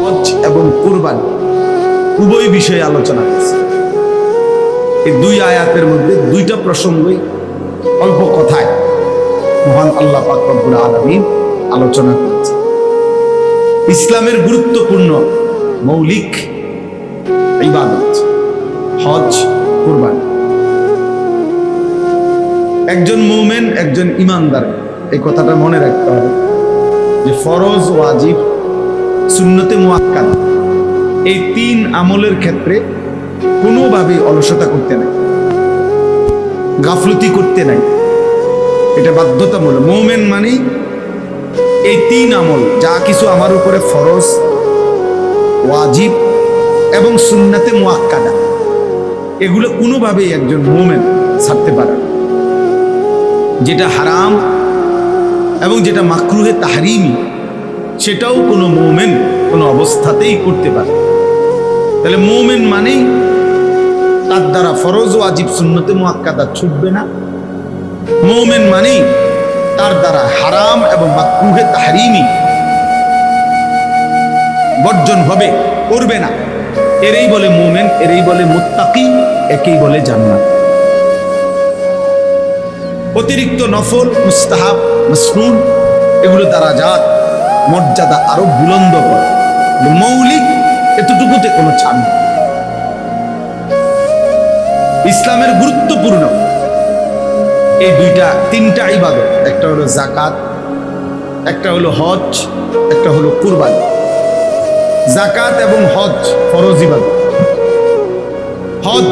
হজ এবং কুরবানি উভয় বিষয়ে আলোচনা করছে। এই দুই আয়াতের মধ্যে দুইটা প্রসঙ্গই অল্প কথায় মহান আল্লাহ পাক রব্বুল আলামিন আলোচনা করেছে। ইসলামের গুরুত্বপূর্ণ মৌলিক ইবাদত হজ, কুরবানি। একজন মুমিন, একজন ঈমানদার এই কথাটা মনে রাখতে হবে যে ফরজ, ওয়াজিব, সুন্নতে মুআক্কাদ এই তিন আমলের ক্ষেত্রে কোনোভাবেই অলসতা করতে নাই, গাফলতি করতে নাই। এটা বাধ্যতামূলক। মুমিন মানে এই তিন আমল, যা কিছু আমার উপরে ফরজ, ওয়াজিব এবং সুন্নতে মুআক্কাদা, এগুলো কোনোভাবেই একজন মুমিন ছাড়তে পারে না। যেটা হারাম এবং যেটা মাকরুহে তাহরিমি, সেটাও কোনো মুমিন কোনো অবস্থাতেই করতে পারে। তাহলে মুমিন মানেই তার দ্বারা ফরজ, ওয়াজিব, সুন্নতে মুআক্কাদা ছুটবে না। মুমিন মানেই তার দ্বারা হারাম এবং মাকরুহে তাহরিমি বর্জন হবে, করবে না। এরই বলে মুমিন, এরই বলে মুত্তাকি, একেই বলে জান্নাত। অতিরিক্ত নফল, মুস্তাহাব, মাসনুন এগুলো দারাজাত, মর্যাদা আরো বুলন্দ করে। মৌলিক এতটুকুতে কোনো ছাড় নেই। ইসলামের গুরুত্বপূর্ণ এই তিনটা ইবাদত, একটা হলো যাকাত, একটা হলো হজ, একটা হলো কুরবানি। যাকাত এবং হজ ফরজ ইবাদত, হজ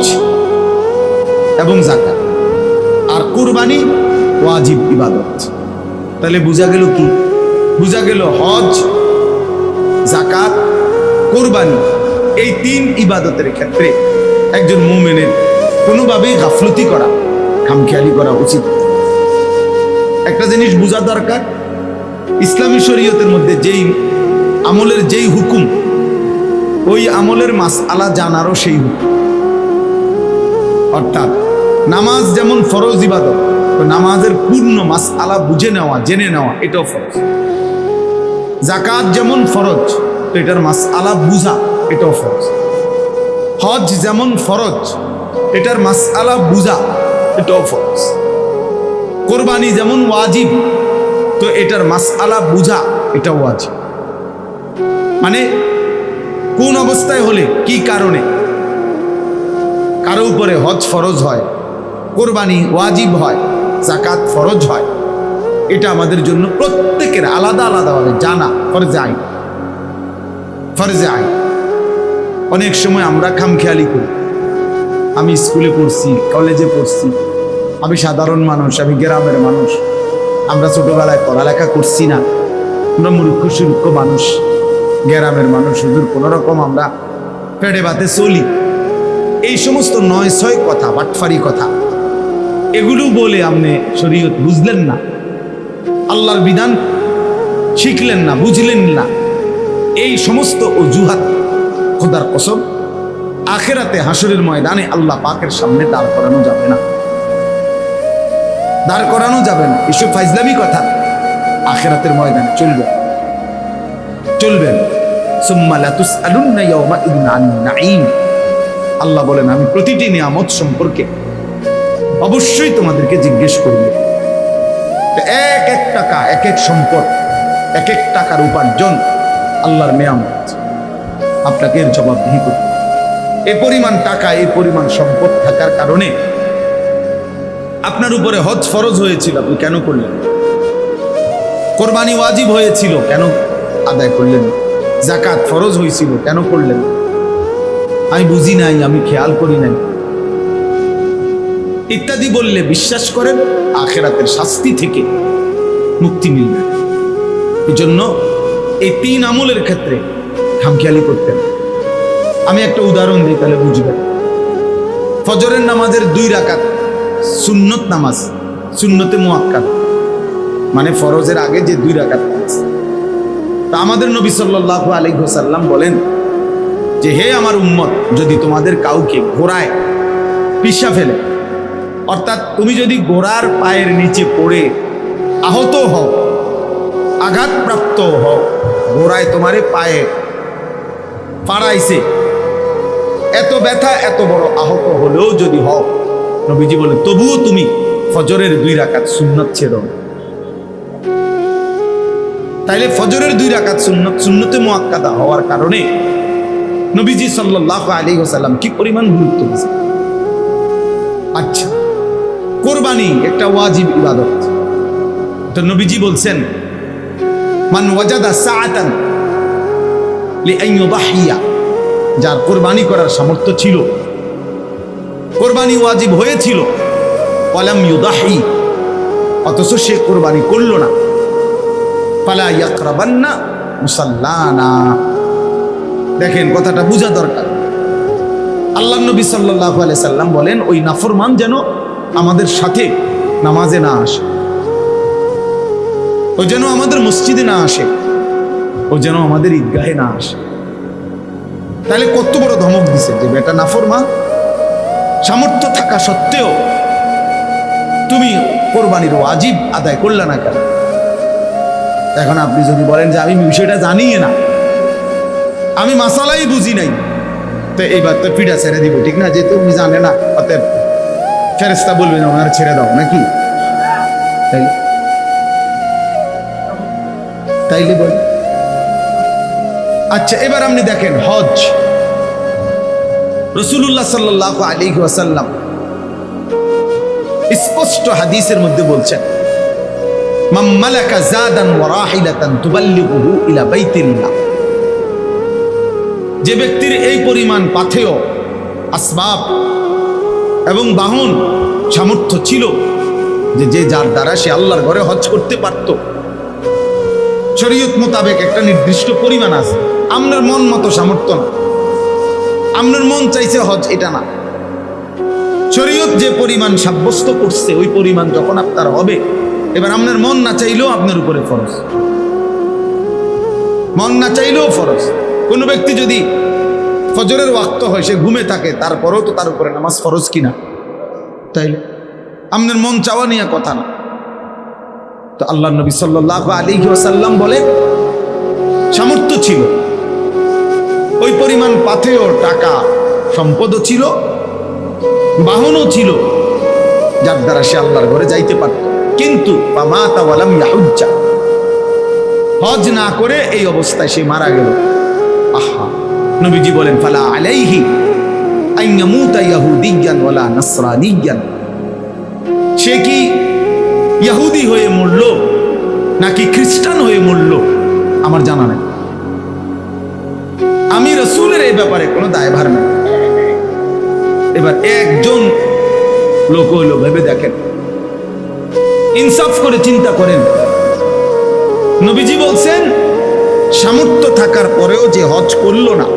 এবং যাকাত, আর কুরবানি ওয়াজিব ইবাদত। তাহলে বোঝা গেল কি? বোঝা গেল হজ, যাকাত, কুরবানি এই তিন ইবাদতের ক্ষেত্রে একজন মুমিনের কোনোভাবেই গাফলতি করা, খামখেয়ালি করা উচিত। একটা জিনিস বোঝা দরকার, ইসলামী শরীয়তের মধ্যে যেই আমলের যেই হুকুম, ওই আমলের মাসআলা জানারও সেই হুকুম। অর্থাৎ নামাজ যেমন ফরজ ইবাদত, তো নামাজের পূর্ণ মাসআলা বুঝে নেওয়া, জেনে নেওয়া এটাও ফরজ। যাকাত যেমন ফরজ, তো এটার মাসআলা বুঝা এটাও ফরজ। হজ যেমন ফরজ, এটার মাসআলা বুঝা এটাও ফরজ। কুরবানি যেমন ওয়াজিব, তো এটার মাসআলা বুঝা এটাও ওয়াজিব। মানে কোন অবস্থায় হলে কি কারণে কারো উপরে হজ ফরজ হয়, কুরবানি ওয়াজিব হয়, যাকাত ফরজ হয়, এটা আমাদের জন্য প্রত্যেকের আলাদা আলাদাভাবে জানা ফরজে আইন। ফরজে আইন। অনেক সময় আমরা খামখেয়ালি করি। আমি স্কুলে পড়ছি, কলেজে পড়ছি, আমি সাধারণ মানুষ, আমি গ্রামের মানুষ, আমরা ছোটবেলায় পড়ালেখা করছি না, আমরা মূর্খ সুরূক্ষ মানুষ, গ্রামের মানুষ, হুজুর কোন রকম আমরা পেটে ভাতে চলি। এই সমস্ত নয় ছয় কথা, বাটফারি কথা, এগুলো বলে আপনি শরীয়ত বুঝলেন না, আল্লাহর বিধান শিখলেন না, বুঝলেন না। এই সমস্ত অজুহাত খোদার কসম আখিরাতে হাসরের ময়দানে আল্লাহ পাকের সামনে দাঁড় করানো যাবে না, দাঁড় করানো যাবে না। এসব ফাইজলামি কথা আখিরাতের ময়দানে চলবে, চলবে। সুম্মা লাতুসআলুন্না ইয়াওমাইযিন আনিন নাঈম। আল্লাহ বলেন, আমি প্রতিটি নিয়ামত সম্পর্কে অবশ্যই তোমাদেরকে জিজ্ঞেস করব। এক এক টাকা, এক এক সম্পদ, এক এক টাকার উপার্জন আল্লাহর নিয়ামত, আপনাকে এর জবাবদিহি করতে। এই পরিমাণ টাকা, এই পরিমাণ সম্পদ থাকার কারণে আপনার উপরে হজ ফরজ হয়েছিল, আপনি কেন করলেন? কুরবানি ওয়াজিব হয়েছিল, কেন আদায় করলেন? যাকাত ফরজ হয়েছিল, কেন করলেন? আমি বুঝি নাই, আমি খেয়াল করি নাই, ইত্যাদি বললে বিশ্বাস করেন আখিরাতের শাস্তি থেকে মুক্তি মিলবে। এই জন্য এই তিন আমলের ক্ষেত্রে খামখেয়ালি করতেন। আমি একটা উদাহরণ দিই, তাহলে বুঝবেন। ফজরের নামাজের 2 রাকাত সুন্নত নামাজ, সুন্নতে মুআক্কাদ, মানে ফরজের আগে যে 2 রাকাত নামাজ। তা আমাদের নবী সাল্লাল্লাহু আলাইহি ওয়াসাল্লাম বলেন যে, হে আমার উম্মত, যদি তোমাদের কাউকে ঘোড়ায় পিষা ফেলে, অর্থাৎ তুমি যদি ঘোড়ার পায়ের নিচে পড়ে আহত হও, আঘাতপ্রাপ্ত হও, ঘোড়ায় তোমারে পায়ে ফাড়াইছে, এত ব্যথা, এত বড় আহত হলেও যদি হও, নবীজি বলে তবুও তুমি ফজরের 2 রাকাত সুন্নত ছেড়ো। তাইলে ফজরের 2 রাকাত সুন্নত, সুন্নতে মুআক্কাদা হওয়ার কারণে নবীজি সাল্লাল্লাহু আলাইহি ওয়াসাল্লাম কি পরিমাণ গুরুত্ব দিয়েছেন। আচ্ছা, কোরবানি একটা ওয়াজিব ইবাদত। তো নবীজি বলছেন, মান ওয়াজাদা সাআতান লিআন ইউদাহিয়া, যার কোরবানি করার সামর্থ্য ছিল, কোরবানি ওয়াজিব হয়েছিল, ওয়ালাম ইউদাহি, অথচ সে কোরবানি করলো না, ফালা ইয়াকরাবান্না মুসাল্লানা। দেখেন, কথাটা বোঝা দরকার। আল্লাহর নবী সাল্লাল্লাহু আলাইহি সাল্লাম বলেন, ওই নাফরমান যেন আমাদের সাথে নামাজে না আসে, ও যেন আমাদের মসজিদে না আসে, ও যেন আমাদের ঈদগাহে না আসে। তাহলে কত বড় ধমক দিছে যে বেটা নাফরমান, সামর্থ্য থাকা সত্ত্বেও তুমি কোরবানির ওয়াজিব আদায় করলে না কেন? এখন আপনি যদি বলেন যে আমি বিষয়টা জানি না, আমি মাসালাই বুঝি নাই, তো এইবার তো পিঠা ছেড়ে দিব, ঠিক না? যেহেতু উনি জানে না, অতএব ফেরেশতা বলবে না ওনার ছেড়ে দাও, নাকি? তাইলে বল। আচ্ছা, এবার আপনি দেখেন হজ। রাসূলুল্লাহ সাল্লাল্লাহু আলাইহি ওয়াসাল্লাম স্পষ্ট হাদিসের মধ্যে বলছেন, মান মালাকা জাদান ওয়া রাহিলাতান তুবাল্লিগুহু ইলা বাইতিল্লাহ, যে ব্যক্তির এই পরিমাণ পাথেয়, আসবাব এবং বাহন সামর্থ্য ছিল যে যার দ্বারা সে আল্লাহর ঘরে হজ করতে পারত। শরীয়ত মোতাবেক একটা নির্দিষ্ট পরিমাণ আছে, আপনার মন মতো সামর্থ্য না, আপনার মন চাইছে হজ, এটা না। শরীয়ত যে পরিমাণ সাব্যস্ত করছে ওই পরিমাণ যখন আপনার হবে, এবার আপনার মন না চাইলেও আপনার উপরে ফরজ, মন না চাইলেও ফরজ। কোন ব্যক্তি যদি ফজরের ওয়াক্ত হয়, সে ঘুমে থাকে, তারপরেও তো তার উপরে নামাজ ফরজ কিনা? তাইলে আপনার মন চাওয়া নিয়ে কথা না। তো আল্লাহ নবী সাল্লাল্লাহু আলাইহি ওয়াসাল্লাম বলে, সামর্থ্য ছিল, ওই পরিমাণ পাথেয়, টাকা, সম্পদও ছিল, বাহনও ছিল, যার দ্বারা সে আল্লাহর ঘরে যাইতে পারত। কিন্তু ফামাতা ওয়ালাম ইয়াহুজ্জা, হজ না করে এই অবস্থায় সে মারা গেল। আহা, নবীজি বলেন, ফালা আলাইহি আন ইয়ামুতা ইয়াহুদিয়ান ওয়ালা নাসরানিয়ান, সে কি ইহুদি হয়ে মরল নাকি খ্রিস্টান হয়ে মরল আমার জানা নেই। আমি রাসূলের এই ব্যাপারে কোনো দায়ভার নেই। এবার একজন লোক হইলো, ভেবে দেখেন, ইনসাফ করে চিন্তা করেন। নবীজি বলছেন, সামর্থ্য থাকার পরেও যে হজ করল না,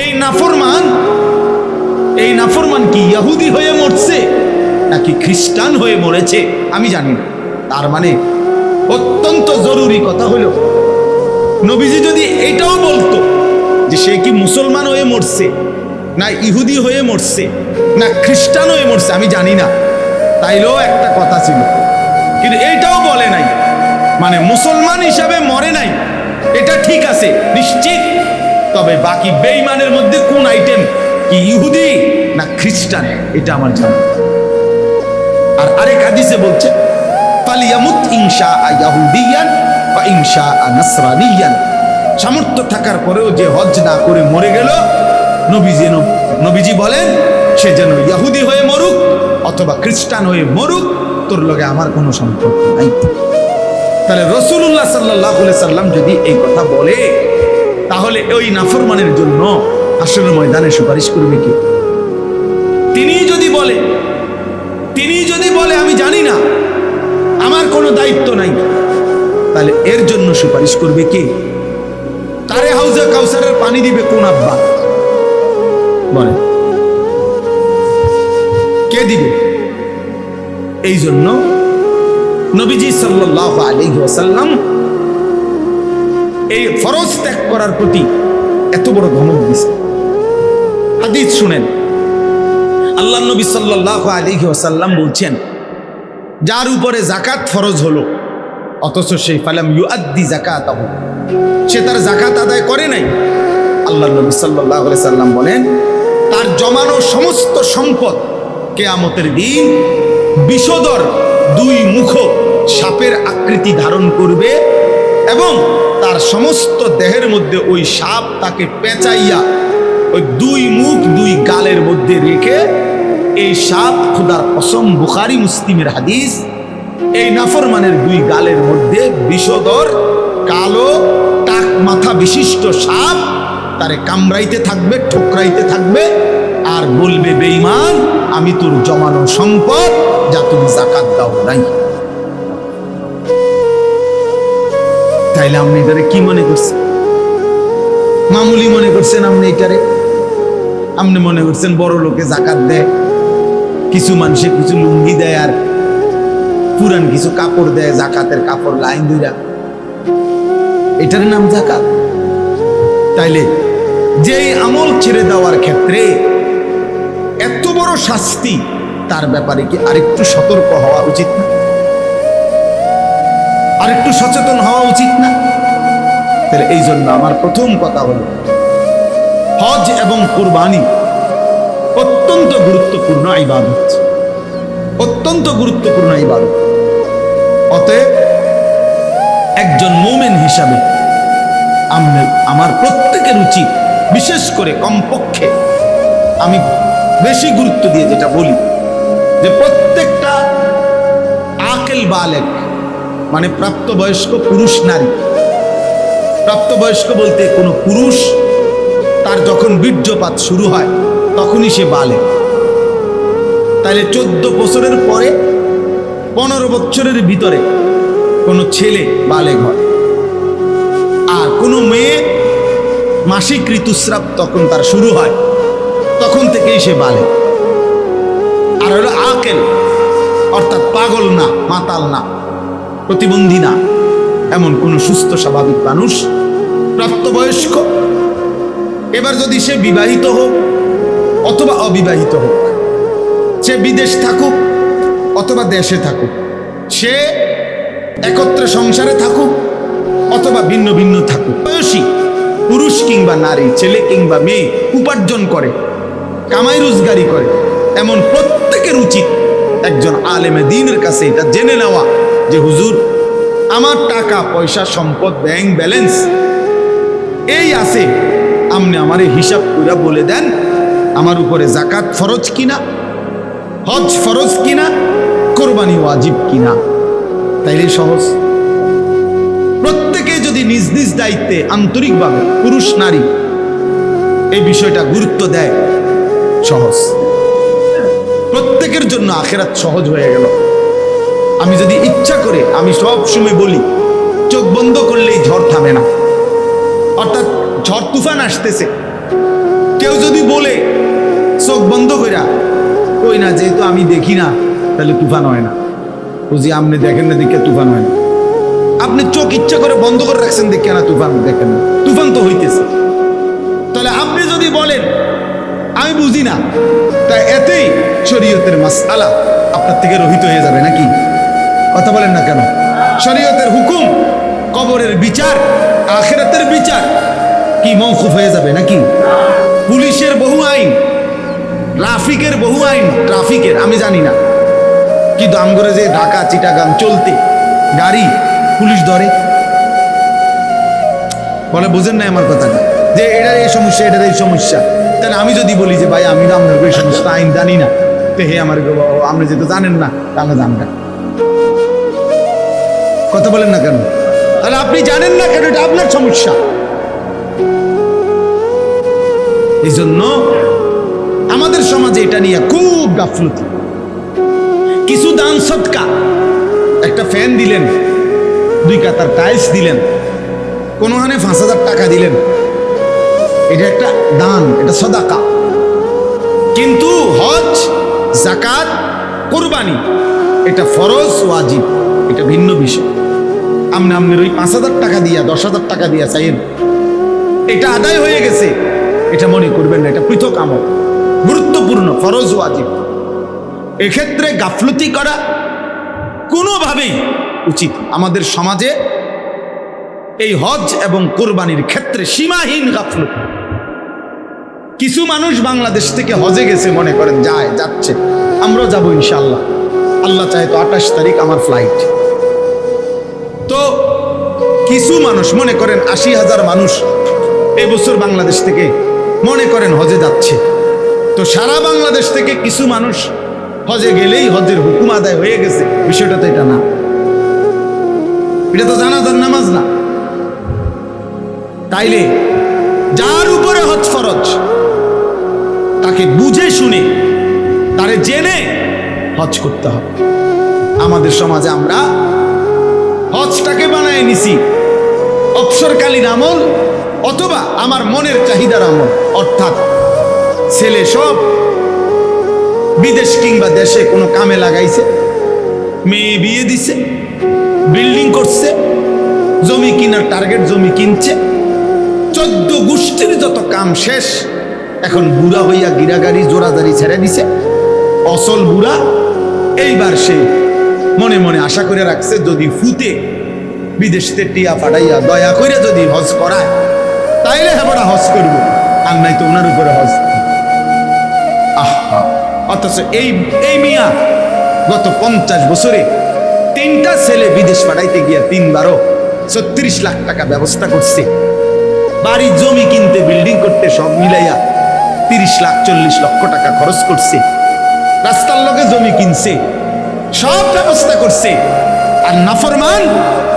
এই নাফরমান কি ইহুদি হয়ে মরছে নাকি খ্রিস্টান হয়ে মরেছে আমি জানি না। তার মানে অত্যন্ত জরুরি কথা হলো, নবীজি যদি এটাও বলতো যে সে কি মুসলমান হয়ে মরছে না ইহুদি হয়ে মরছে না খ্রিস্টান হয়ে মরছে আমি জানি না, তাইলেও একটা কথা ছিল। কিন্তু এইটাও বলে নাই, মানে মুসলমান হিসাবে মরে নাই, এটা ঠিক আছে নিশ্চিত, তবে বাকি বেঈমানের মধ্যে কোন আইটেম, কি ইহুদি না খ্রিস্টান, এটা আমার জানা। আর আরেক হাদিসে বলছে, ফালিয়ামুত ইনশাআ ইয়াহুদিয়ান ওয়া ইনশাআ নাসরানিয়ান, সামর্থ্য থাকার পরেও যে হজ না করে মরে গেল, নবীজি বলেন সে যেন ইহুদি হয়ে মরুক অথবা খ্রিস্টান হয়ে মরুক, তোর লগে আমার কোনো সম্পর্ক নাই। তাহলে রাসূলুল্লাহ সাল্লাল্লাহু আলাইহি সাল্লাম যদি এই কথা বলে, তাহলে ওই নাফরমানের জন্য হাশরের ময়দানে সুপারিশ করবে কে? তিনি যদি বলে আমি জানি না, আমার কোনো দায়িত্ব নাই, তাহলে এর জন্য সুপারিশ করবে কে? তারে হাউজে কাউসারের পানি দিবে কোন আব্বা? বলে কে দিবে? এই জন্য নবীজি সাল্লাল্লাহু আলাইহি ওয়াসাল্লাম এই ফরজ ত্যাগ করার প্রতি এত বড় ধমক দিয়েছে। হাদিস শুনেন, আল্লাহর নবী সাল্লাল্লাহু আলাইহি ওয়াসাল্লাম বলছেন, যার উপরে যাকাত ফরজ হলো অথচ সেই ফালাম ইউআদ্দি যাকাতাহু, সে তার যাকাত আদায় করে নাই, নবী সাল্লাল্লাহু আলাইহি সাল্লাম বলেন, তার জমানো সমস্ত সম্পদ কিয়ামতের দিন বিষধর দুই মুখ সাপের আকৃতি ধারণ করবে এবং তার সমস্ত দেহের মধ্যে ওই সাপ তাকে পেঁচাইয়া ওই দুই মুখ দুই গালের মধ্যে রেখে, এই সাপ, খোদার কসম, বুখারী মুসলিমের হাদিস, এই নাফরমানের দুই গালের মধ্যে বিষধর কালো টাক মাথা বিশিষ্ট সাপ তারে কামড়াইতে থাকবে, ঠোকরাইতে থাকবে আর বলবে, বেঈমান, আমি তোর জমানো সম্পদ যা তুমি যাকাত দাও নাই। তাইলে আপনি এটারে কি মনে করছেন? মামুলি মনে করছেন আপনি এটারে? আপনি মনে করছেন বড় লোকে যাকাত দেয়, কিছু মানুষে কিছু লুঙ্গি দেয় আর পুরান কিছু কাপড় দেয়, যাকাতের কাপড় লাইন দুইরা, এটার নাম যাকাত? তাইলে যেই আমল ছেড়ে দেওয়ার ক্ষেত্রে এত বড় শাস্তি, তার ব্যাপারে কি আরেকটু সতর্ক হওয়া উচিত না? আরেকটু সচেতন হওয়া উচিত না? তাহলে এই জন্য আমার প্রথম কথা হলো, হজ এবং কুরবানি অত্যন্ত গুরুত্বপূর্ণ ইবাদত, অত্যন্ত গুরুত্বপূর্ণ ইবাদত। অতএব একজন মুমিন হিসাবে আমার প্রত্যেকের উচিত, বিশেষ করে কমপক্ষে আমি বেশি গুরুত্ব দিয়ে যেটা বলি, যে প্রত্যেকটা আকেল বালেক মানে প্রাপ্তবয়স্ক পুরুষ নারী, প্রাপ্তবয়স্ক বলতে কোনো পুরুষ তার যখন বীর্যপাত শুরু হয় তখনই সে বালেক। তাইলে 14 বছরের পরে 15 বছরের ভিতরে কোনো ছেলে বালেক হয়, আর কোনো মেয়ে মাসিক ঋতুস্রাব তখন তার শুরু হয়, তখন থেকেই সে বালেক। আর হলো আকেল, অর্থাৎ পাগল না, মাতাল না, প্রতিবন্ধী না, এমন কোন সুস্থ স্বাভাবিক মানুষ প্রাপ্তবয়স্ক। এবার যদি সে বিবাহিত হোক অথবা অবিবাহিত হোক, সে বিদেশ থাকুক অথবা দেশে থাকুক, সে একত্রে সংসারে থাকুক অথবা ভিন্ন ভিন্ন থাকুক, বয়সী পুরুষ কিংবা নারী, ছেলে কিংবা মেয়ে উপার্জন করে, কামাই রোজগারি করে, এমন প্রত্যেকের উচিত একজন আলেমে দ্বীনের কাছে এটা জেনে নেওয়া যে, হুজুর, আমার টাকা পয়সা সম্পদ ব্যাংক ব্যালেন্স এই আছে, আপনি আমার হিসাব করে বলে দেন আমার উপরে যাকাত ফরজ কিনা, হজ ফরজ কিনা, কোরবানি ওয়াজিব কিনা। তাইলে সহজ। প্রত্যেকে যদি নিজ নিজ দায়িত্বে আন্তরিকভাবে, পুরুষ নারী, এই বিষয়টা গুরুত্ব দেয়, সহজ, প্রত্যেকের জন্য আখিরাত সহজ হয়ে গেল। আমি যদি ইচ্ছা করে, আমি সব সময় বলি, চোখ বন্ধ করলেই ঝড় থামে না, অর্থাৎ ঝড় তুফান আসতেছে, কেউ যদি বলে চোখ বন্ধ কইরা কই না, যেহেতু আমি দেখি না তাহলে তুফান হয় না, বুঝি আপনি দেখেন না দেখে তুফান হয় না। আপনি চোখ ইচ্ছা করে বন্ধ করে রাখছেন দেখে না, তুফান দেখেন না, তুফান তো হইতেছে। তাহলে আপনি যদি বলেন আমি বুঝি না, তাই এতেই শরীয়তের মাসআলা আপনার থেকে রহিত হয়ে যাবে নাকি? কথা বলেন না কেন? শরীয়তের হুকুম, কবরের বিচার, আখিরাতের বিচার কি মওকুফ হয়ে যাবে নাকি? পুলিশের বহু আইন, ট্রাফিকের বহু আইন, ট্রাফিকের আমি জানি না, কিন্তু আমগরে যে ঢাকা চিটাগাং চলতে গাড়ি পুলিশ ধরে, বলে বুঝেন না আমার কথাটা, যে এটার এই সমস্যা, এটার এই সমস্যা। তাহলে আমি যদি বলি যে ভাই আমি আপনার এই সমস্ত আইন জানি না, তো হে আমার আপনি যেহেতু জানেন না তাহলে জানবেন। কথা বলেন না কেন? তাহলে আপনি জানেন না কেন, এটা আপনার সমস্যা। এই জন্য আমাদের সমাজে এটা নিয়ে খুব গাফলতি। কিছু দান সদকা, একটা ফ্যান দিলেন, 2 কাতার টাইলস দিলেন, কোনোখানে 5,000 টাকা দিলেন, এটা একটা দান, এটা সদাকা। কিন্তু হজ, যাকাত, কুরবানি এটা ফরজ ওয়াজিব, এটা ভিন্ন বিষয়। আপনার ওই 5,000 টাকা দিয়া 10,000 টাকা দিয়া চাইেন, এটা আদায় হয়ে গেছে, এটা মনে করবেন না, এটা পৃথক আমল, গুরুত্বপূর্ণ, ফরজ ওয়াজিব। এক্ষেত্রে গাফলতি করা কোনোভাবেই উচিত। আমাদের সমাজে এই হজ এবং কোরবানির ক্ষেত্রে সীমাহীন গাফলতি, কিছু মানুষ বাংলাদেশ থেকে হজে গেছে, মনে করেন যাচ্ছে, আমরাও যাবো ইনশাআল্লাহ, আল্লাহ চাহে তো 28 তারিখ আমার ফ্লাইট। তো কিছু মানুষ মনে করেন 80,000 মানুষ এবছর বাংলাদেশ থেকে মনে করেন হজে যাচ্ছে। তো সারা বাংলাদেশ থেকে কিছু মানুষ হজে গেলেই হজের হুকুম আদায় হয়ে গেছে, বিষয়টা তো এটা না। এটা তো জানাজার নামাজ না। তাইলে যার উপরে হজ ফরজ তাকে বুঝে শুনে, তারে জেনে হজ করতে হবে। আমাদের সমাজে আমরা হজটাকে বানায় নিছি অবসরকালীন আমল অথবা আমার মনের চাহিদার আমল। অর্থাৎ ছেলে সব বিদেশ কিংবা দেশে কোনো কামে লাগাইছে, মেয়ে বিয়ে দিছে, বিল্ডিং করছে, জমি কিনার টার্গেট, জমি কিনছে, 14 গোষ্ঠীর যত কাম শেষ। এখন বুড়া হইয়া গিরাগাড়ি জোড়াদারি ছেড়ে দিছে, অসল বুড়া। এইবার সে মনে মনে আশা করে রাখছে যদি ফুতে বিদেশতে টিয়া ফাটাইয়া দয়া করে যদি হজ করায় তাইলে আমরা হজ করবো, আর নাই তো ওনার উপরে হজ। আহা, অথচ এই মিয়া গত 50 বছরে 3টা ছেলে বিদেশ পাঠাইতে গিয়া 3বারও 36 লাখ টাকা ব্যবস্থা করছে। বাড়ি জমি কিনতে, বিল্ডিং করতে সব মিলাইয়া 30 লাখ 40 লক্ষ টাকা খরচ করছে। রাস্তার লগে জমি কিনছে, সব ব্যবস্থা করছে। আর নাফরমান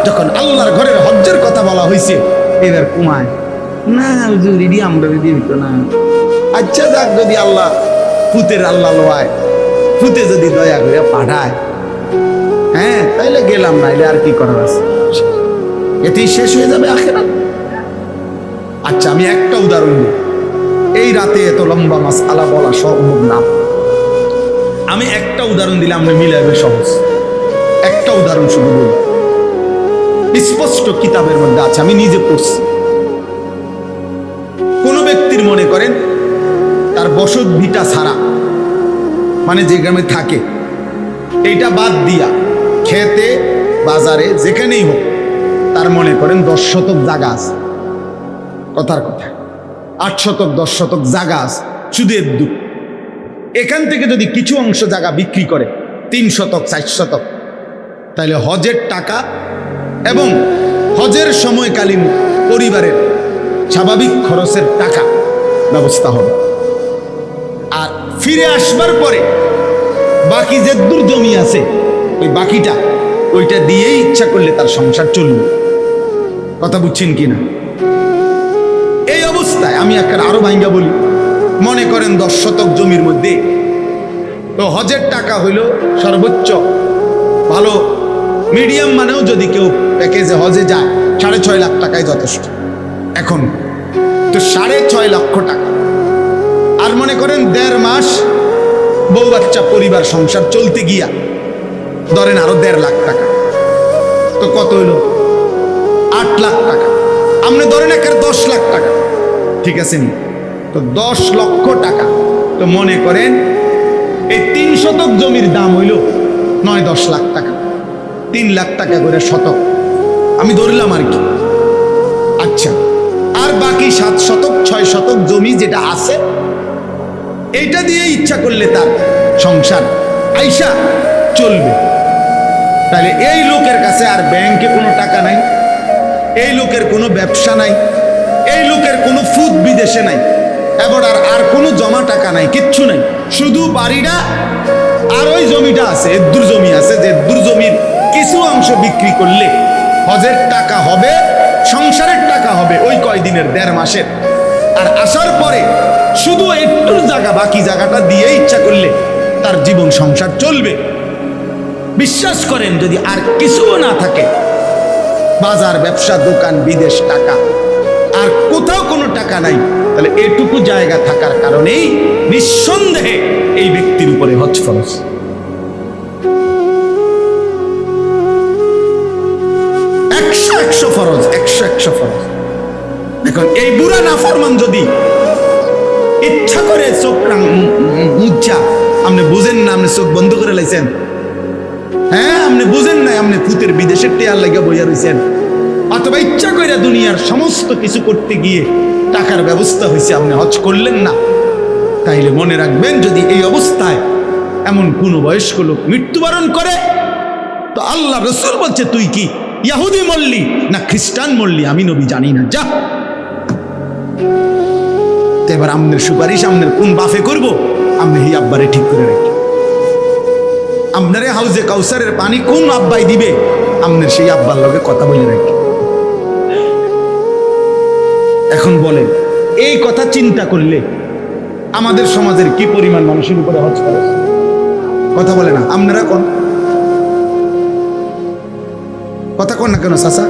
যখন আল্লাহর ঘরের হজ্জের কথা বলা হয়েছে, এবার কুমায় না, হুজুর আমরা দিত না। আচ্ছা যাক, যদি আল্লাহ ফুতের আল্লাহ লোয়ায়, ফুতে যদি দয়া করে পাঠায়, হ্যাঁ তাইলে গেলাম, না এলে আর কি করার আছে, এতেই শেষ হয়ে যাবে আখিরাত। আচ্ছা আমি একটা উদাহরণ দিই, এই রাতে এত লম্বা মাসআলা বলা সম্ভব না। আমি একটা উদাহরণ দিলে আমরা মিলাবে সহজ। একটা উদাহরণ শুধু বলি, স্পষ্ট কিতাবের মধ্যে আছে, আমি নিজে পড়ছি। কোন ব্যক্তির মনে করেন তার বসত ভিটা ছাড়া, মানে যে গ্রামে থাকে এইটা বাদ দিয়া খেতে বাজারে যেখানেই হোক তার মনে করেন 10 শতক জায়গা আছে, কথার কথা 8 শতক 10 শতক জায়গা আছে, শুধু এদ্দু। এখান থেকে যদি কিছু অংশ জায়গা বিক্রি করে 3 শতক 4 শতক, তাহলে হজের টাকা এবং হজের সময়কালীন পরিবারের স্বাভাবিক খরচের টাকা ব্যবস্থা হবে। আর ফিরে আসবার পরে বাকি যে দূর জমি আছে ওই বাকিটা, ওইটা দিয়েই ইচ্ছা করলে তার সংসার চলবে। কথা বুঝছেন কিনা? এই অবস্থায় আমি একটা আরো ভাঙ্গা বলি, মনে করেন 10 শতক জমির মধ্যে তো হজের টাকা হইল সর্বোচ্চ ভালো মিডিয়াম, মানেও যদি কেউ প্যাকেজে হজে যায় 6.5 লাখ টাকায় যথেষ্ট এখন। তো 6.5 লক্ষ টাকা, আর মনে করেন 1.5 মাস বউ বাচ্চা পরিবার সংসার চলতে গিয়া ধরেন আরো 1.5 লাখ টাকা, তো কত হইল 8 লাখ টাকা। আপনি ধরেন একের 10 লাখ টাকা, ঠিক আছে নি? তো 10 লক্ষ টাকা। তো মনে করেন এই 3 শতক জমির দাম হইল 9-10 লাখ টাকা, 3 লাখ টাকা করে শতক আমি ধরলাম আর কি। আচ্ছা, আর বাকি 7 শতক 6 শতক জমি যেটা আছে, এইটা দিয়ে ইচ্ছা করলে তার সংসার আইসা চলবে। তাহলে এই লোকের কাছে আর ব্যাংকে কোনো টাকা নাই, এই লোকের কোনো ব্যবসা নাই, এই লোকের কোনো ফুদ বিদেশে নাই, এবার আর কোনো জমা টাকা নাই, কিচ্ছু নাই। শুধু বাড়িটা আর ওই জমিটা আছে, এদ্দুর জমি আছে, যে এদ্দুর জমির কিছু অংশ বিক্রি করলে হজের টাকা হবে, সংসারের টাকা হবে ওই কয়দিনের 1.5 মাসের। আর আসার পরে শুধু একটু জায়গা, বাকি জায়গাটা দিয়ে ইচ্ছা করলে তার জীবন সংসার চলবে। বিশ্বাস করেন যদি আর কিছুও না থাকে, বাজার ব্যবসা দোকান বিদেশ টাকা, আর কোথাও কোনো টাকা নাই, তাহলে এটুকু জায়গা থাকার কারণেই নিঃসন্দেহে এই ব্যক্তির উপরে হজ ফরজ। একশো ফরজ, 100 ফরজ। এখন এই বুড়া নাফরমান যদি ইচ্ছা করে চোখ মুচ্ছা, আপনি বুঝেন না, আপনি চোখ বন্ধ করে লাইছেন, হ্যাঁ আপনি বুঝেন নাই, আপনি ফুতের বিদেশের টেয়ার লাগিয়ে বইয়া রয়েছেন, অথবা ইচ্ছা করে দুনিয়ার সমস্ত কিছু করতে গিয়ে টাকার ব্যবস্থা হয়েছে, আপনি হজ করলেন না, তাইলে মনে রাখবেন যদি এই অবস্থায় এমন কোন বয়স্ক লোক মৃত্যুবরণ করে, তো আল্লাহ রসুল বলছে তুই কি ইহুদি মরলি না খ্রিস্টান মরলি, আমি নবী জানি না, যা। তো এবার আমনের সুপারিশ আমনের কোন বাফে করব, আপনি এই আব্বারে ঠিক করে রাখি। আপনারে হাউজে কাউসারের পানি কোন আব্বাই দিবে, আমনের সেই আব্বার লগে কথা বলে রাখি। এখন বলেন, এই কথা চিন্তা করলে আমাদের সমাজের কি পরিমাণ মানুষের উপরে হজ খরচ? কথা বলে না আপনারা, কোন কথা কোন না কেন চাচা,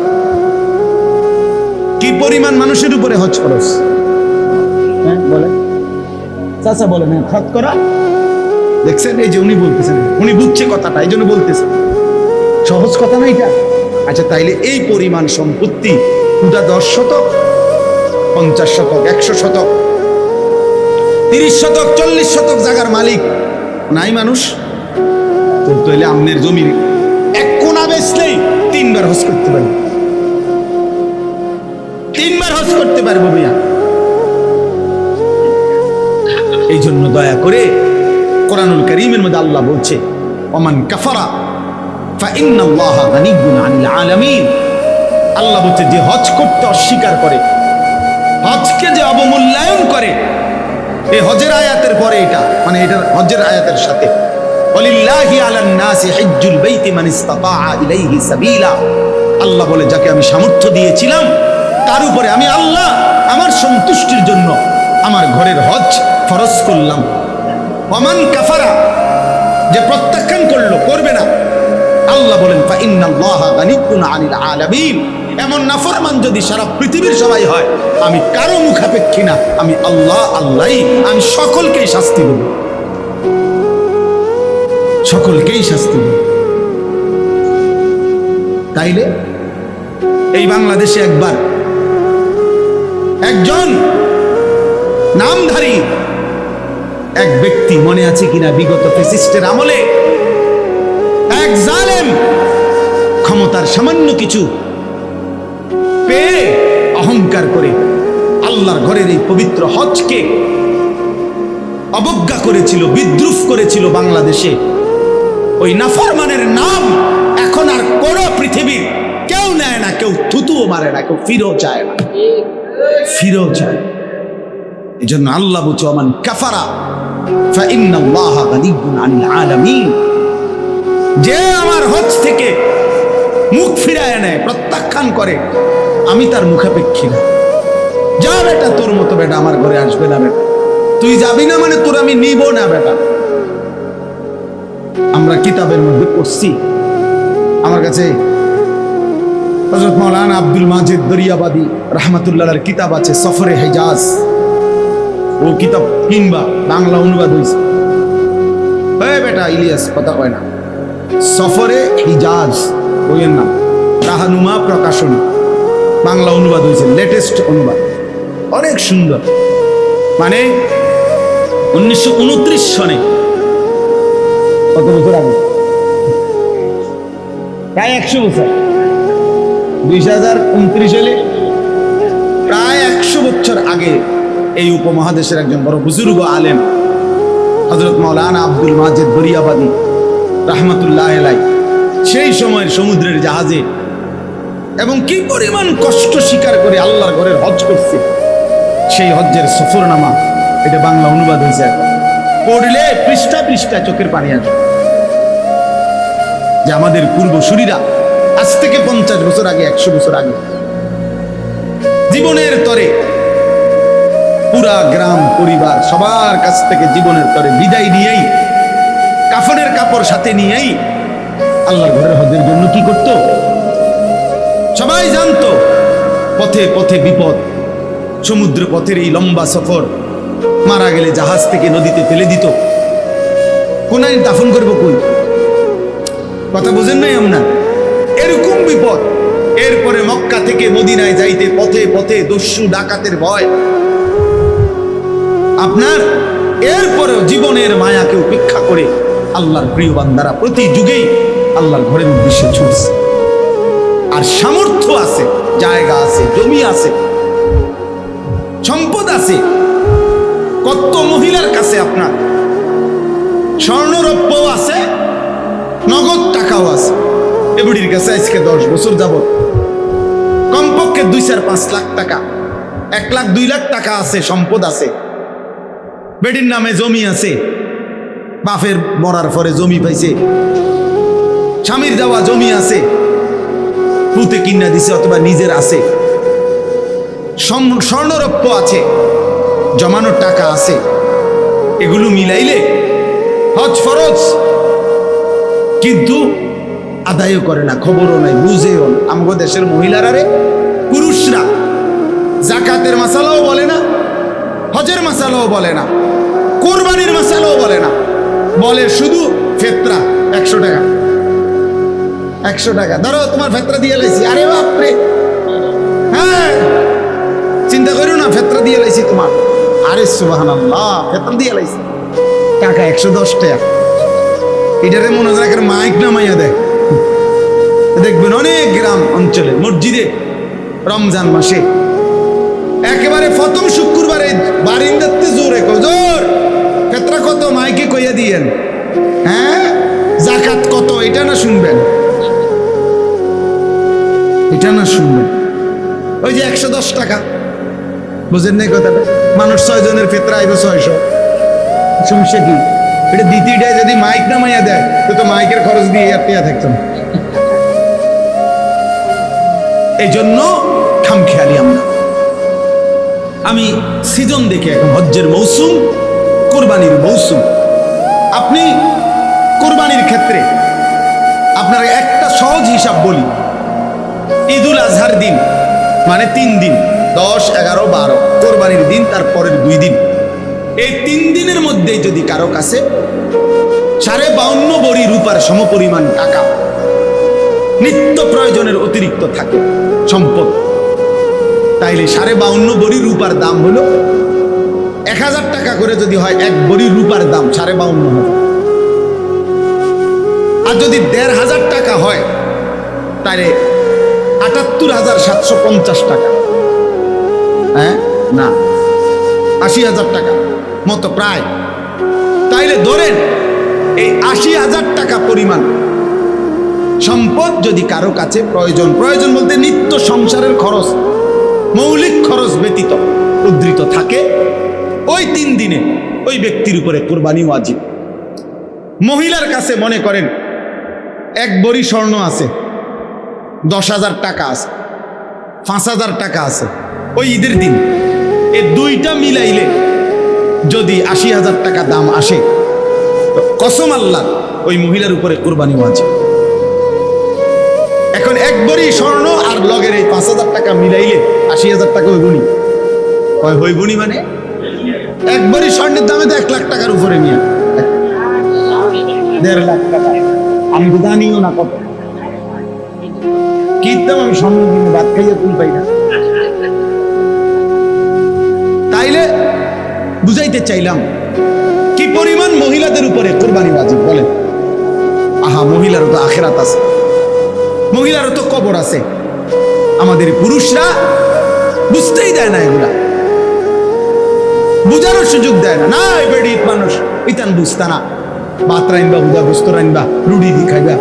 কি পরিমাণ মানুষের উপরে হজ খরচ? হ্যাঁ বলে চাচা, বলেন। হ্যাঁ, হজ করা দেখছেন, এই যে উনি বলতেছেন, উনি বুঝছে কথাটা, এই জন্য বলতেছেন, সহজ কথা না এটা। আচ্ছা তাইলে এই পরিমাণ সম্পত্তি, পুরা 10 শতক, 50 শতক, 100 শতক, 30 শতক, 40 শতক জায়গার মালিক নাই মানুষ, তাহলে আমনের জমির এক কোণা বেচলেই 3 বার হজ করতে পারবে, 3 বার হজ করতে পারবো ভাইয়া। এই জন্য দয়া করে কোরআনুল কারীমের মধ্যে আল্লাহ বলছে, ওমান কাফারা ফাইন্নাল্লাহা গানিয়্যুন আনিল আলামিন। আল্লাহ বলছে যে হজ করতে অস্বীকার করে, হজকে যে অবমূল্যায়ন করে, এই হজের আয়াতের পরে এটা, মানে এটা হজের আয়াতের সাথে, ওয়ালিল্লাহি আলান নাসি হিজ্জুল বাইতি মান ইসতাতাআ ইলাইহি সাবিলা। আল্লাহ বলে যাকে আমি সামর্থ্য দিয়েছিলাম তার উপরে আমি আল্লাহ আমার সন্তুষ্টির জন্য আমার ঘরের হজ ফরজ করলাম। ওমান কাফারা, যে প্রত্যাখ্যান করলো, করবে না, আল্লাহ বলেন ফাইন্নাল্লাহা গানিয়্যুন আনিল আলামিন। এমন নাফরমান যদি সারা পৃথিবীর সবাই হয়, আমি কারো মুখাপেক্ষী না, আমি আল্লাহ আল্লাহই, আমি সকলকেই শাস্তি দেব, সকলকেই শাস্তি দেব। তাইলে এই বাংলাদেশে একবার একজন নামধারী এক ব্যক্তি, মনে আছে কিনা, বিগত ফ্যাসিস্টের আমলে এক জালেম ক্ষমতার সামান্য কিছু পেয়ে অহংকার করে আল্লাহর ঘরের এই পবিত্র হজকে অবজ্ঞা করেছিল, বিদ্রুপ করেছিল বাংলাদেশে। ওই নাফরমানের নাম এখন আর কোন পৃথিবীর কেউ নেয় না, কেউ থুতুও মারে না, কেউ ফিরেও চায় না, ফিরেও চায়। এই জন্য আল্লাহ বলছে ওমান কাফারা ফাইন্নাল্লাহা গানিয়্যুন আনিল আলামিন। যে আমার হজ থেকে মুখ ফিরায় নেয়, প্রত্যাখ্যান করে, আমি তার মুখাপেক্ষী না। যা বেটা, তোর মতো বেটা আমার ঘরে আসবে না বেটা, তুই যাবি না মানে তোর আমি নিব না বেটা। আমরা কিতাবের মধ্যে পড়ছি, আমার কাছে হযরত মাওলানা আব্দুল মাজিদ দরিয়াবাদী রাহমাতুল্লাহর কিতাব আছে, সফরে হিজাজ। ও কিতাব কিনবা, বাংলা অনুবাদ হয়েছে। বেটা ইলিয়াস কথা কয় না, সফরে হিজাজ বইয়ের নাম, রাহানুমা প্রকাশনী, বাংলা অনুবাদ হয়েছে, লেটেস্ট অনুবাদ, অনেক সুন্দর। মানে 1929 সনে, কত বছর আগে, প্রায় 100 বছর, 2029 সালে প্রায় 100 বছর আগে এই উপমহাদেশের একজন বড় বুজুর্গ আলেম হযরত মাওলানা আব্দুল মাজিদ দরিয়াবাদী রাহমাতুল্লাহ আলাইহি সেই সময়ের সমুদ্রের জাহাজে এবং কি পরিমাণ কষ্ট স্বীকার করে আল্লাহর ঘরের হজ করছে, সেই হজ্জের সফরনামা, এটা বাংলা অনুবাদ হয়েছে। এখন পড়লে পৃষ্ঠা পৃষ্ঠা চোখের পানি আসবে যে আমাদের পূর্বসূরীরা আজ থেকে 50 বছর আগে, 100 বছর আগে জীবনের তরে পুরা গ্রাম পরিবার সবার কাছ থেকে জীবনের তরে বিদায় নিয়েই, কাফনের কাপড় সাথে নিয়েই আল্লাহর ঘরের হজের জন্য কি করত? সবাই জানতো পথে পথে বিপদ, সমুদ্র পথের এই লম্বা সফর, মারা গেলে জাহাজ থেকে নদীতে ফেলে দিত, কোনায় দাফন করবো কই? কথা বুঝেন নাই আমরা? এরকম বিপদ। এরপরে মক্কা থেকে মদিনায় যাইতে পথে পথে দস্যু ডাকাতের ভয়, আপনার এরপরেও জীবনের মায়াকে উপেক্ষা করে আল্লাহর প্রিয় বান্দারা প্রতি যুগেই আল্লাহর ঘরের উদ্দেশ্যে ছুটছে। আর সামর্থ্য আছে, জায়গা আছে, জমি আছে, সম্পদ আছে। কত মহিলার কাছে আপনার স্বর্ণরৌপ্যও আছে, নগদ টাকাও আছে। এ বুড়ির কাছে আজকে 10 বছর যাবত কমপক্ষে 2-4-5 লাখ টাকা, 1 লাখ 2 লাখ টাকা আছে, সম্পদ আছে, বেটির নামে জমি আছে, বাপের মরার পরে জমি পাইছে, স্বামীর দেওয়া জমি আছে, পুঁতে কিনা দিছে অথবা নিজের আছে, স্বর্ণরৌপ্য আছে, জমানো টাকা আছে। এগুলো মিলাইলে হজ ফরজ, কিন্তু আদায়ও করে না, খবরও নাই, বুঝেও না। আমাদের দেশের মহিলারা রে, পুরুষরা জাকাতের মাসালাও বলে না, হজের মাসালাও বলে না, কোরবানির মাসালাও বলে না, বলে শুধু ফেতরা 100 টাকা, 100 টাকা ধরো তোমার ফেতরা দিয়ে লাইছি। আরে বাপরে, হ্যাঁ চিন্তা করো না, ফেতরা দিয়ে লাইছি তোমার। আরে সুবহানাল্লাহ, ফেতরা দিয়ে লাইছি, টাকা 110 টাকা। এটারে মনে রাখার মাইক নামাইয়া দেয়। দেখবেন অনেক গ্রাম অঞ্চলে মসজিদে রমজান মাসে একেবারে প্রথম শুক্রবারে বারিন্দাতে জোরে জোর ফেতরা কত মাইকে কইয়া দিয়েন, হ্যাঁ জাকাত কত, এটা না শুনবেন, এটা না শুনবেন। ওই যে 110 টাকা, বুঝেন নাই কথাটা? মানুষ 6 জনের ফেতরা আইব 600, সমস্যা কি? এটা দ্বিতীয়টায় যদি মাইক নামাইয়া দেয় তো মাইকের খরচ দিয়ে আটকে থাকতো না। এই জন্য খামখেয়ালি আমরা। আমি সিজন দেখে, এখন হজ্জের মৌসুম, কোরবানির মৌসুম। আপনি কোরবানির ক্ষেত্রে আপনার একটা সহজ হিসাব বলি, ঈদুল আজহার দিন মানে 3 দিন, 10, 11, 12, কোরবানির দিন তার পরের 2 দিন, এই 3 দিনের মধ্যে যদি কারো কাছে 52.5 ভরি রূপার সমপরিমাণ টাকা নিত্য প্রয়োজনের অতিরিক্ত থাকে সম্পদ, তাইলে 52.5 ভরি রূপার দাম হলো 1000 টাকা করে। যদি হয় 1 ভরি রূপার দাম 52.5 হবে। আর যদি 1500 টাকা হয় তাহলে 78,750 টাকা, হ্যাঁ না 80,000 টাকা মতো প্রায়। তাইলে ধরেন এই 80,000 টাকা পরিমাণ সম্পদ যদি কারো কাছে প্রয়োজন বলতে নিত্য সংসারের খরচ, মৌলিক খরচ ব্যতীত উদ্ধৃত থাকে, ওই 3 দিনে ওই ব্যক্তির উপরে কোরবানি ওয়াজিব। মহিলার কাছে মনে করেন 1 ভরি স্বর্ণ আছে, 10,000 টাকা আছে, 5,000 টাকা আছে, ওই ঈদের দিন এই 2টা মিলাইলে যদি 80,000 টাকা দাম আসে, তো কসম আল্লাহ ওই মহিলার উপরে কোরবানি ওয়াজিব। এখন 1 ভরি স্বর্ণ আর লগের এই 5,000 টাকা মিলাইলে 80,000 টাকা হইবনি, হইবনি মানে 1 ভরি স্বর্ণের দামে তো 1 লাখ টাকার উপরে নিয়ে 1.5 লাখ টাকা। আমি তো জানিও না কত কি দাম, আমি স্বর্ণ কিনে ভাত খাইয়া তুল পাই না। তাইলে বুঝাইতে চাইলাম কি পরিমাণ মহিলাদের উপরে কোরবানি ওয়াজিব বলেন। আহা, মহিলারও তো আখিরাত আছে, মহিলারও তো কবর আছে। আমাদের পুরুষরা বুঝতেই দেয় না, এগুলা বুঝারও সুযোগ দেয় না। না এবার ঈদ মানুষ ইতান বুঝতা না, ভাত রাইনবা, বুঝা গোস্ত রাইনবা, রুটি দি খাইবা,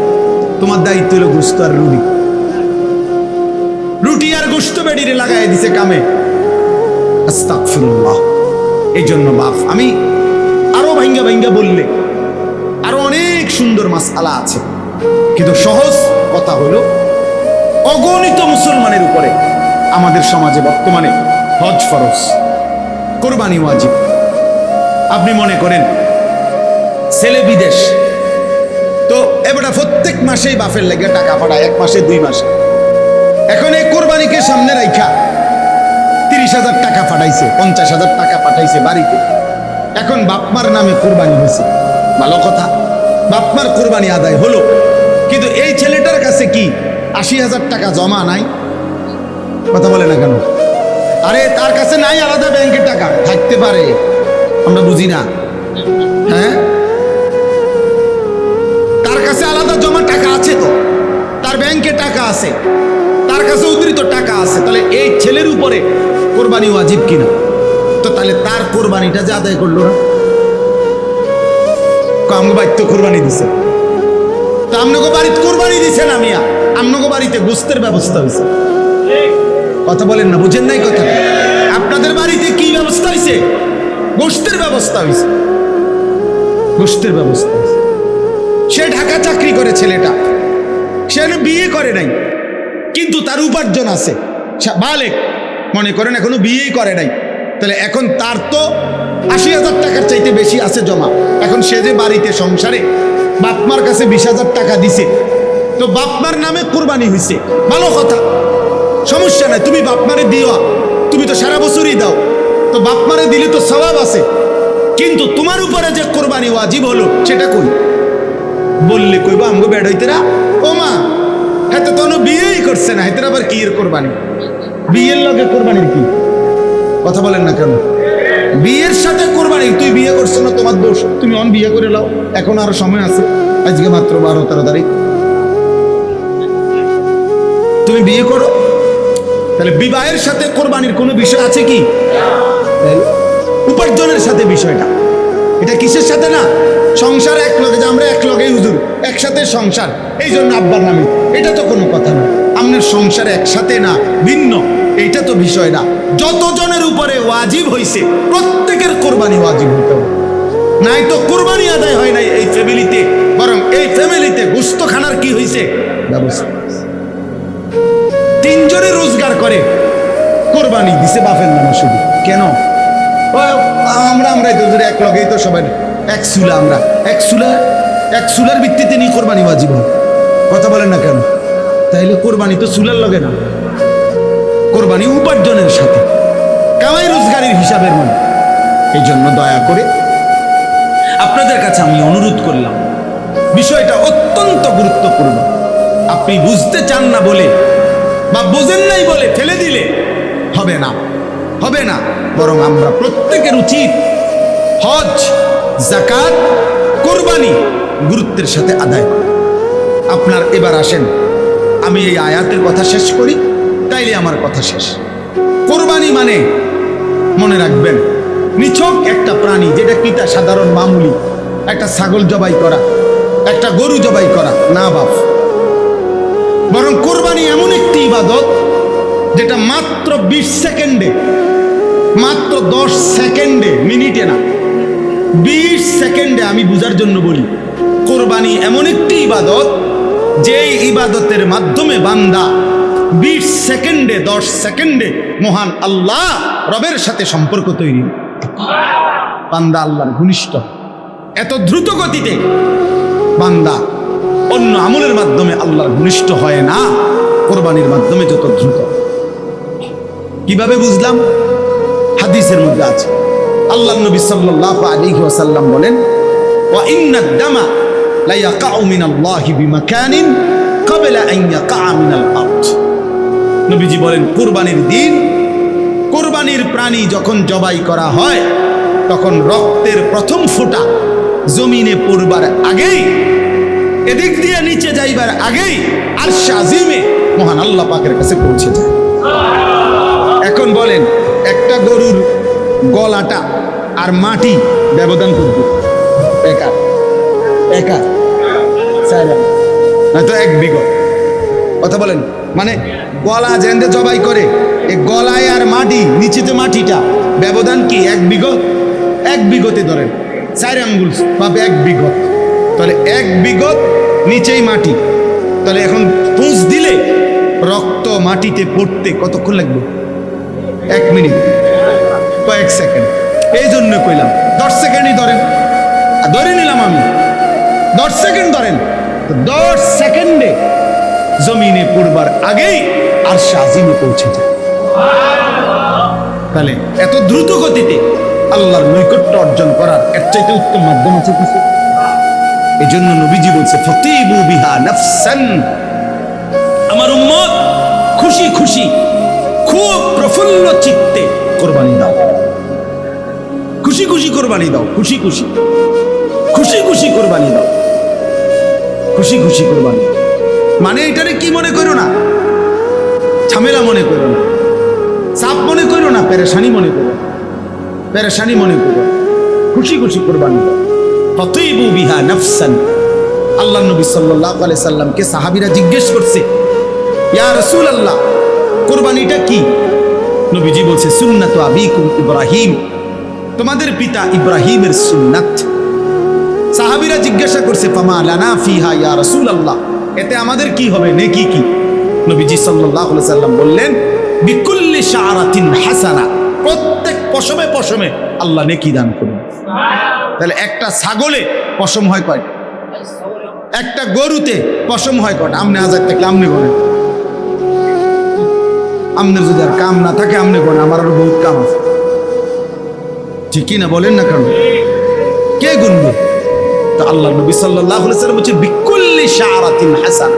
তোমার দায়িত্ব হলো গোস্ত আর রুটি। রুটি আর গোস্ত বেডিরে লাগাই দিছে কামে। আস্তাগফিরুল্লাহ। এই জন্য বাপ, আমি আরো ভাঙ্গা ভাঙ্গা বললে আরো অনেক সুন্দর মাসআলা আছে, কিন্তু সহজ কথা হলো অগণিত মুসলমানের উপরে আমাদের সমাজে বর্তমানে হজ ফরজ, কোরবানি ওয়াজিব। আপনি মনে করেন ছেলে বিদেশ, তো এবার প্রত্যেক মাসেই বাপের লেগে টাকা পাঠায়, 1 মাসে 2 মাসে। এখন এই কোরবানিকে সামনে রাখা 30,000 টাকা পাঠাইছে, 50,000 টাকা পাঠাইছে বাড়িতে। এখন বাপমার নামে কোরবানি হয়েছে, ভালো কথা, বাপমার কোরবানি আদায় হলো, কিন্তু এই ছেলেটার কাছে কি 80,000 টাকা জমা নাই? কথা বলে না কেন? আরে তার কাছে নাই আলাদা ব্যাংকের টাকা, থাকতে পারে, আমরা বুঝি না। হ্যাঁ, তার কাছে আলাদা জমা টাকা আছে, তো তার ব্যাংকে টাকা আছে, তার কাছে অতিরিক্ত টাকা আছে, তাহলে এই ছেলের উপরে কোরবানি ওয়াজিব কিনা? তো তাহলে তার কোরবানিটা যে আদায় করলো না, আমগো বাড়িতে কোরবানি দিছে, তো আমনগো বাড়িতে কোরবানি দিছে না মিয়া, আমনগো বাড়িতে গোস্তের ব্যবস্থা হয়েছে। কথা বলেন না, বুঝেন নাই কথা? আপনাদের বাড়িতে কি ব্যবস্থা হয়েছে? গোস্তের ব্যবস্থা হয়েছে, গোস্তের ব্যবস্থা হয়েছে। সে ঢাকা চাকরি করে ছেলেটা, সে বিয়ে করে নাই, কিন্তু তার উপার্জন আছে, বালেক মনে করেন এখনো বিয়েই করে নাই, তাহলে এখন তার তো ৮০,০০০ টাকার চাইতে বেশি আছে জমা। এখন সে যে বাড়িতে সংসারে বাপমার কাছে ২০,০০০ টাকা দিছে, তো বাপমার নামে কোরবানি হয়েছে, ভালো কথা, সমস্যা নাই, তুমি বাপমারে দিও, তুমি তো সারা বছরই দাও, তো বাপমারে দিলে তো সওয়াব আছে, কিন্তু তোমার উপরে যে কোরবানি ওয়াজিব হলো সেটা কই? বললে কইব আমগো বেড হইতেরা, ও মা হাতে তো বিয়েই করছে না, হেতের আবার কি এর কোরবানি? বিয়ের লগে কোরবানির কি? কথা বলেন না কেন? বিয়ের সাথে কোরবানি, তুই বিয়ে করছো না তোমার দোষ, তুমি অন বিয়ে করে লাও, এখন আরো সময় আছে, আজকে মাত্র ১২-১৩ তারিখ, তুমি বিয়ে করো। তাহলে বিবাহের সাথে কোরবানির কোনো বিষয় আছে কি? উপার্জনের সাথে বিষয়টা, এটা কিসের সাথে না? সংসার এক লগে, যে আমরা এক লগেই হুজুর একসাথে সংসার, এই জন্য আব্বার নামে, এটা তো কোনো কথা না। আপনার সংসার একসাথে না, ভিন্ন, এইটা তো বিষয় না। যতজনের উপরে ওয়াজিব হইছে প্রত্যেকের কোরবানি ওয়াজিব হতে হবে, নাই তো কোরবানি আদায় হয় নাই এই ফ্যামিলিতে, বরং এই ফ্যামিলিতে গোশত খানার কি হইছে ব্যবস্থা। তিনজনে রোজগার করে, কোরবানি দিছে বাপের নামে শুধু, কেন? আমরাই তো এক লগেই তো সবাই এক চুলা, আমরা এক চুলার ভিত্তিতে নিয়ে কোরবানি ওয়াজিব। কথা বলেন না কেন? তাইলে কোরবানি তো চুলার লগে না, কোরবানি উপার্জনের সাথে, কামাই রোজগারের হিসাবের মানে। এই জন্য দয়া করে আপনাদের কাছে আমি অনুরোধ করলাম, বিষয়টা অত্যন্ত গুরুত্বপূর্ণ। আপনি বুঝতে চান না বলে বা বোঝেন নাই বলে ফেলে দিলে হবে না, হবে না, বরং আমরা প্রত্যেকের উচিত হজ, যাকাত, কোরবানি গুরুত্বের সাথে আদায় করা। আপনার এবার আসেন, আমি এই আয়াতের কথা শেষ করি, তাইলে আমার কথা শেষ। কোরবানি মানে মনে রাখবেন নিছক একটা প্রাণী, যেটা কিটা সাধারণ মামুলি একটা ছাগল জবাই করা, একটা গরু জবাই করা না বাপ, বরং কোরবানি এমন একটি ইবাদত যেটা মাত্র ২০ সেকেন্ডে, মাত্র ১০ সেকেন্ডে, মিনিটে না ২০ সেকেন্ডে, আমি বুঝার জন্য বলি, কোরবানি এমন একটি ইবাদত যেই ইবাদতের মাধ্যমে বান্দা ২০ সেকেন্ডে, ১০ সেকেন্ডে মহান আল্লাহ রবের সাথে সম্পর্ক তৈরি, বান্দা আল্লাহর ঘনিষ্ঠ। এত দ্রুত গতিতে বান্দা অন্য আমলের মাধ্যমে আল্লাহর ঘনিষ্ঠ হয় না, কোরবানির মাধ্যমে যত দ্রুত। কিভাবে বুঝলাম? হাদিসের মধ্যে আছে, আল্লাহ নবী সাল্লাল্লাহু আলাইহি ওয়াসাল্লাম বলেন, ওয়া ইন্নাদ দামা লা ইয়াকাউ মিনাল্লাহি বিমাকানিন ক্বাবলা আন ইয়াকা মিনাল আরদ। নবীজি বলেন, কুরবানির দিন, কুরবানির প্রাণী যখন জবাই করা হয়, তখন রক্তের প্রথম ফোঁটা জমিনে পড়বার আগেই, এদিক দিয়ে নিচে যাইবার আগেই আরশে আজিমে মহান আল্লাহ পাকের কাছে পৌঁছে যায়। এখন বলেন, একটা গরুর গলাটা আর মাটি ব্যবধান করবে একা একা নয়তো ১ বিঘত। কথা বলেন, মানে গলা জেন্দে জবাই করে, এই গলায় আর মাটি, নিচেতে মাটিটা ব্যবধান কি ১ বিঘত? ১ বিঘতে ধরেন ৪ আঙ্গুল পাবে ১ বিঘত, তাহলে ১ বিঘত নিচেই মাটি, তাহলে এখন পুঁজ দিলে রক্ত মাটিতে পড়তে কতক্ষণ লাগবে? ১ মিনিট, কয়েক সেকেন্ড। এই জন্য কইলাম ১০ সেকেন্ডই ধরেন, ধরে নিলাম আমি ১০ সেকেন্ড ধরেন, ১০ সেকেন্ডে জমিনে পড়বার আগেই আরশে আজিমে পৌঁছে যায়। তাহলে এত দ্রুত গতিতে আল্লাহর নৈকট্য অর্জন করার এর চাইতে উত্তম মাধ্যম আছে কিছু? এই জন্য নবীজি বলছে, ফতিবু বিহা নাফসান, আমার উম্মত খুশি খুশি, খুব প্রফুল্ল চিত্তে কোরবানি দাও, খুশি খুশি কোরবানি দাও, খুশি খুশি, খুশি খুশি কোরবানি দাও, খুশি খুশি কোরবানি। মানে এটারে কি মনে করো না, ঝামেলা মনে করো না, চাপ মনে করো না, পেরেশানি মনে করো না, পেরেশানি মনে করো না, খুশি খুশি কোরবানি করো। ফাতিবু বিহা নাফসান। আল্লাহ নবী সাল্লাল্লাহু আলাইহি সাল্লামকে সাহাবীরা জিজ্ঞেস করছে, ইয়া রাসূলুল্লাহ, কোরবানিটা কি? নবীজি বলছে, সুন্নাতু আবিকুম ইব্রাহিম, তোমাদের পিতা ইব্রাহিমের সুন্নাত। সাহাবীরা জিজ্ঞাসা করছে, ফামা লানা ফিহা ইয়া রাসূলুল্লাহ, এতে আমাদের কি হবে, নেকি কি? নবীজি সাল্লাল্লাহু আলাইহি সাল্লাম বললেন, বিকুল্লি শাআরাতিন হাসানা, প্রত্যেক পশমে পশমে আল্লাহ নেকি দান করুন। তাহলে একটা ছাগলে পশম হয় কয়টা? একটা গরুতে পশম হয় কয়টা? আমনে হাজার থাকলে আমনে করেন, আমনের যদি আর কাম না থাকে আমনে করেন, আমার আরো বহুত কাম আছে, ঠিকই না? বলেন না কেন? কে গুনবে? তো আল্লাহ নবী সাল্লাল্লাহু আলাইহি সাল্লাম বলছেন, বিকুল্লি শাআরাতিন হাসানা,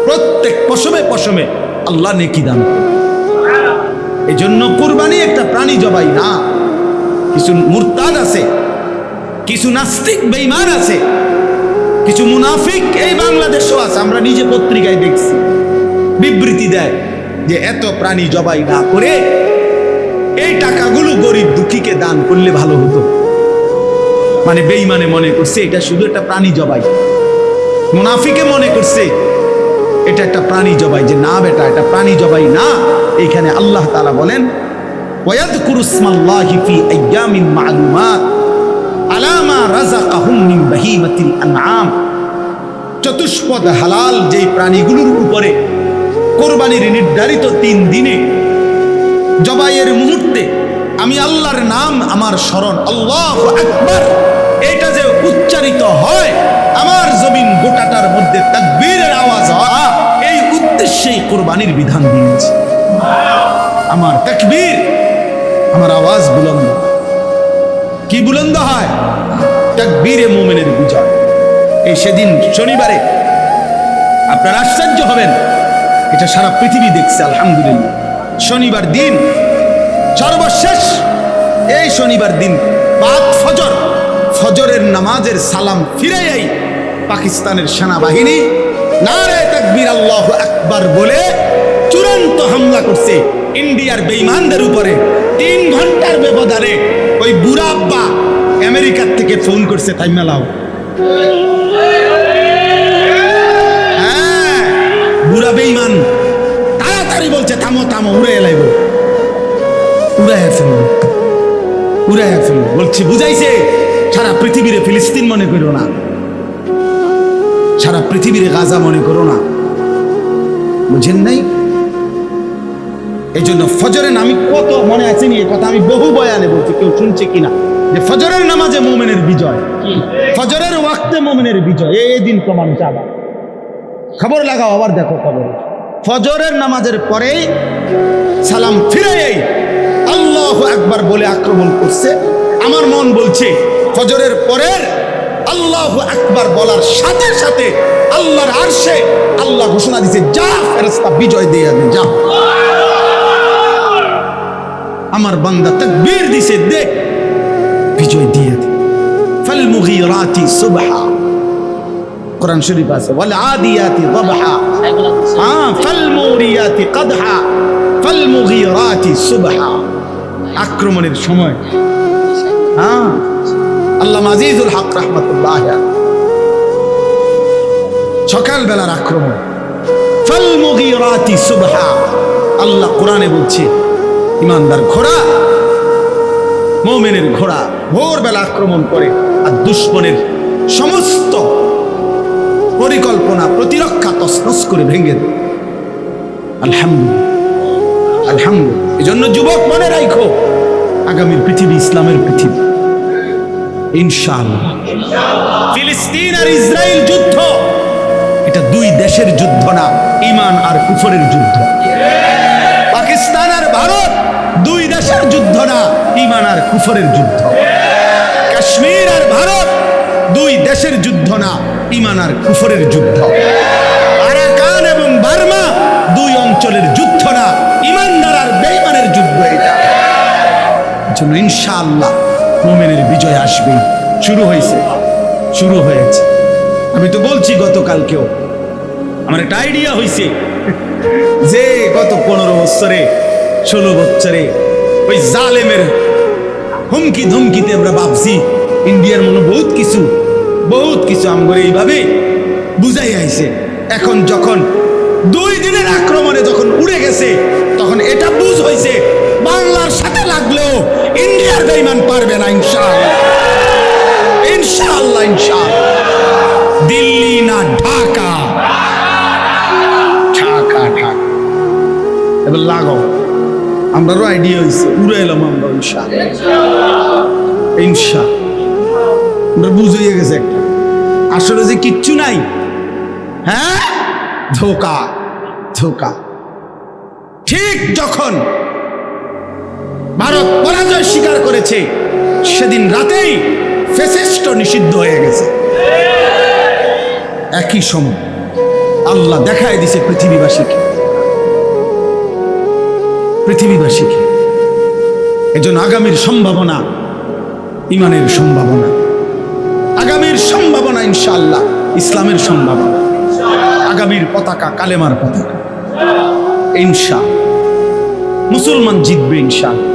প্রত্যেক পশমে পশমে আল্লাহ নেকি দান করেন। এই জন্য কুরবানি একটা প্রাণী জবাই না। কিছু মুরতাদ আছে, কিছু নাস্তিক বেঈমান আছে, কিছু মুনাফিক এই বাংলাদেশেও আছে, আমরা নিজে পত্রিকায় দেখছি, বিবৃতি দেয় যে এত প্রাণী জবাই না করে এই টাকাগুলো গরিব দুঃখীকে দান করলে ভালো হতো। মানে বেঈমানে মনে করছে এটা শুধু একটা প্রাণী জবাই, মুনাফিকে মনে করছে এটা একটা প্রাণী জবাই। যে না বেটা, এটা প্রাণী জবাই না। এইখানে আল্লাহ তাআলা বলেন, ওয়ায়াযকুরু ইসমাল্লাহি ফি আইয়ামিন মা'লুমাত আলা মা রাযাকাহুম মিন বাহিমাতিল আনআম। চতুষ্পদ হালাল যেই প্রাণীগুলোর উপরে কোরবানির নির্ধারিত 3 দিনে জবাইয়ের মুহূর্তে আমি আল্লাহর নাম, আমার স্মরণ, আল্লাহু আকবার, এটা যে উচ্চারিত হয়, আমার জমিন গোটাটার মধ্যে তাকবীরের আওয়াজ হয়, এই উদ্দেশ্যেই কোরবানির বিধান দিয়েছে। আমার তাকবীর, আমার আওয়াজ বুলন্দ। কি বুলন্দ হয়? তাকবীরে মুমিনের বিজয়। এই সেদিন শনিবারে আপনারা আশ্চর্য হবেন, এটা সারা পৃথিবী দেখছে আলহামদুলিল্লাহ। শনিবার দিন সর্বশেষ, এই শনিবার দিন পাক ফজর, ফজরের নামাজের সালাম ফিরাইয়াই পাকিস্তানের সেনাবাহিনী নারে তাকবীর আল্লাহু আকবার বলে চূড়ান্ত হামলা করছে ইন্ডিয়ার বেঈমানদের উপরে। 3 ঘন্টার ব্যবধানে ওই বুড়া আব্বা আমেরিকার থেকে ফোন করছে, তাই মেলাও। হ্যাঁ, বুড়া বেঈমান তাড়াতাড়ি বলছে, থামো থামো, উড়ে এলাইব, উড়াইয়া ফেলবো, উড়াইয়া ফেলবো। বলছে, বুঝাইছে সারা পৃথিবীরে ফিলিস্তিন মনে করো না, সারা পৃথিবীরে গাজা মনে করো না। বুঝেন নাই? এই জন্য ফজরের, আমি কত মনে আছে নি কথা, আমি বহু বয়ানে বলছি, কেউ শুনছে কিনা, যে ফজরের নামাজে মুমিনের বিজয়, ফজরের ওয়াক্তে মুমিনের বিজয়। এই দিন প্রমাণ চাবা, খবর লাগাও, আবার দেখো খবর। ফজরের নামাজের পরেই সালাম ফিরাই আল্লাহু আকবার বলে আক্রমণ করছে। আমার মন বলছে ফজরের পরের আল্লাহু আকবার বলার সাথে সাথে আল্লাহর আরশে আল্লাহ ঘোষণা দিয়েছে, যা ফেরেশতা বিজয় দিয়ে দে, যা। আমার বান্দা তাকবীর দিছে, দেখ বিজয় দিয়ে দে। ফাল মুগীরাতি সুবহা, কোরআন শরীফ আছে, ওয়াল আদিয়াতি যাবহা, ফাল মুরিয়াতি কদহা, ফাল মুগীরাতি সুবহা। আক্রমণের সময় আল্লামা আজিজুল হক রাহমাতুল্লাহ সকাল বেলার আক্রমণ, ফাল মুগীরাতি সুবহা। আল্লাহ কোরআনে বলছে, ইমানদার ঘোড়া, মুমিনের ঘোড়া ভোরবেলা আক্রমণ করে আর দুশমনের সমস্ত পরিকল্পনা প্রতিরক্ষা তছনছ করে ভেঙে দেয়। আলহামদুলিল্লাহ, আলহামদুলিল্লাহ। এই জন্য যুবক মনে রাখো, আগামীর পৃথিবী ইসলামের পৃথিবী ইনশাআল্লাহ। ফিলিস্তিন আর ইসরায়েল যুদ্ধ, এটা 2 দেশের যুদ্ধ না, ঈমান আর কুফরের যুদ্ধ। পাকিস্তান আর ভারত 2 দেশের যুদ্ধ না, ঈমান আর কুফরের যুদ্ধ। কাশ্মীর আর ভারত 2 দেশের যুদ্ধ না, ঈমান আর কুফরের যুদ্ধ। আরাকান এবং বার্মা 2 অঞ্চলের যুদ্ধ না, ঈমানদার আর বেঈমানের যুদ্ধ। এটা জন্য ইনশাআল্লাহ মুমিনের বিজয় আসবে। শুরু হয়েছে, শুরু হয়েছে। আমি তো বলছি গতকালকেও, আমার একটা আইডিয়া হয়েছে, যে গত 15 বছরে 16 বছরে ওই জালেমের হুমকি ধমকিতে আমরা ভাবছি ইন্ডিয়ার মনে বহুত কিছু আমগরে এইভাবে বুঝাই আইছে। এখন যখন 2 দিনের আক্রমণে যখন উড়ে গেছে, তখন এটা বুঝ হয়েছে বাংলার সাথে লাগলেও ইন্ডিয়ার বেঈমান পারবে না। ইনশাআল্লাহ ইনশাআল্লাহ ইনশাআল্লাহ। দিল্লি না ঢাকা, ঢাকা ঢাকা। এবার লাগাও, আমরারও আইডিয়া হয়েছে, উড়ে এলাম আমরা। ইনশাআল্লাহ আমরা বুঝিয়ে গেছে একটা আসলে যে কিচ্ছু নাই। হ্যাঁ, ধোকা ধোকা। ঠিক যখন ভারত পরাজয় স্বীকার করেছে, সেদিন রাতেই ফ্যাসিস্ট নিষিদ্ধ হয়ে গেছে। একই সময় আল্লাহ দেখায় দিছে পৃথিবীবাসীকে। এজন্য আগামীর সম্ভাবনা, ইমানের সম্ভাবনা, আগামীর সম্ভাবনা ইনশাআল্লাহ ইসলামের সম্ভাবনা, আগামীর পতাকা কালেমার পতাকা। ইনশাআল্লাহ মুসলমান জিতবে ইনশাআল্লাহ।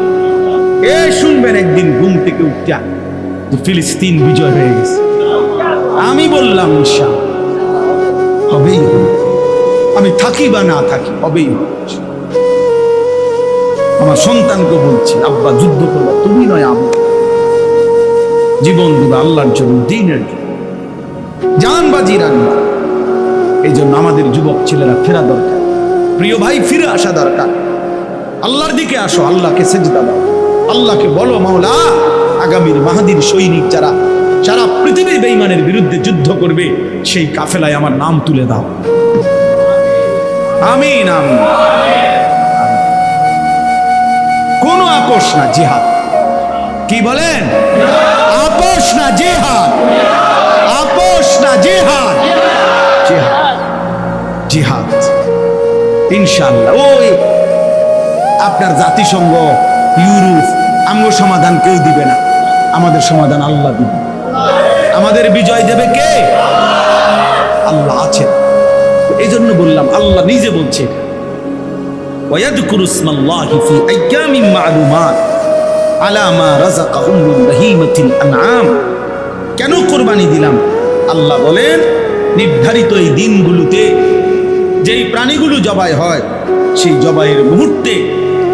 শুনবেন একদিন ঘুম থেকে উঠা যে ফিলিস্তিন বিজয় হয়ে গেছে। আমি বললাম ইনশাআল্লাহ হবেই হবে। আমি থাকি বা না থাকি, হবেই হবে। আমার সন্তানকে বলছি, আব্বা যুদ্ধ করবা তুমি নয় আমি, জীবন দিবা আল্লাহর জন্য, দ্বীনের জন্য, জান বাজি রাখবা। এই জন্য আমাদের যুবক ছেলেরা ফেরা দরকার। প্রিয় ভাই, ফিরে আসা দরকার। আল্লাহর দিকে আসো, আল্লাহকে সেজদা দাও, আল্লাহকে বলো মাওলা আগামীর মাহাদির সৈনিক যারা সারা পৃথিবীর বেঈমানের বিরুদ্ধে যুদ্ধ করবে, সেই কাফেলায় আমার নাম তুলে দাও। আমিন আমিন। কোন আপোষ না, জিহাদ। কি বলেন? আপোষ না, জিহাদ। আপোষ না, জিহাদ। জিহাদ জিহাদ ইনশাআল্লাহ। ওই আপনার জাতিসংঘ, ইউরোপ আমগো সমাধান কেউ দিবে না, আমাদের সমাধান আল্লাহ দিবে। আমাদের বিজয় দেবে কে? আল্লাহ আছেন। এই জন্য বললাম, আল্লাহ নিজে বলছে ওয়ায়াযকুরু ইসমাল্লাহি ফি আইয়ামিন মা'লুমাত আলা মা রাযাকাহুম মিন বাহিমাতিল আনআম। কেন কুরবানি দিলাম? আল্লাহ বলেন নির্ধারিত এই দিনগুলোতে যেই প্রাণীগুলো জবাই হয়, সেই জবাইয়ের মুহূর্তে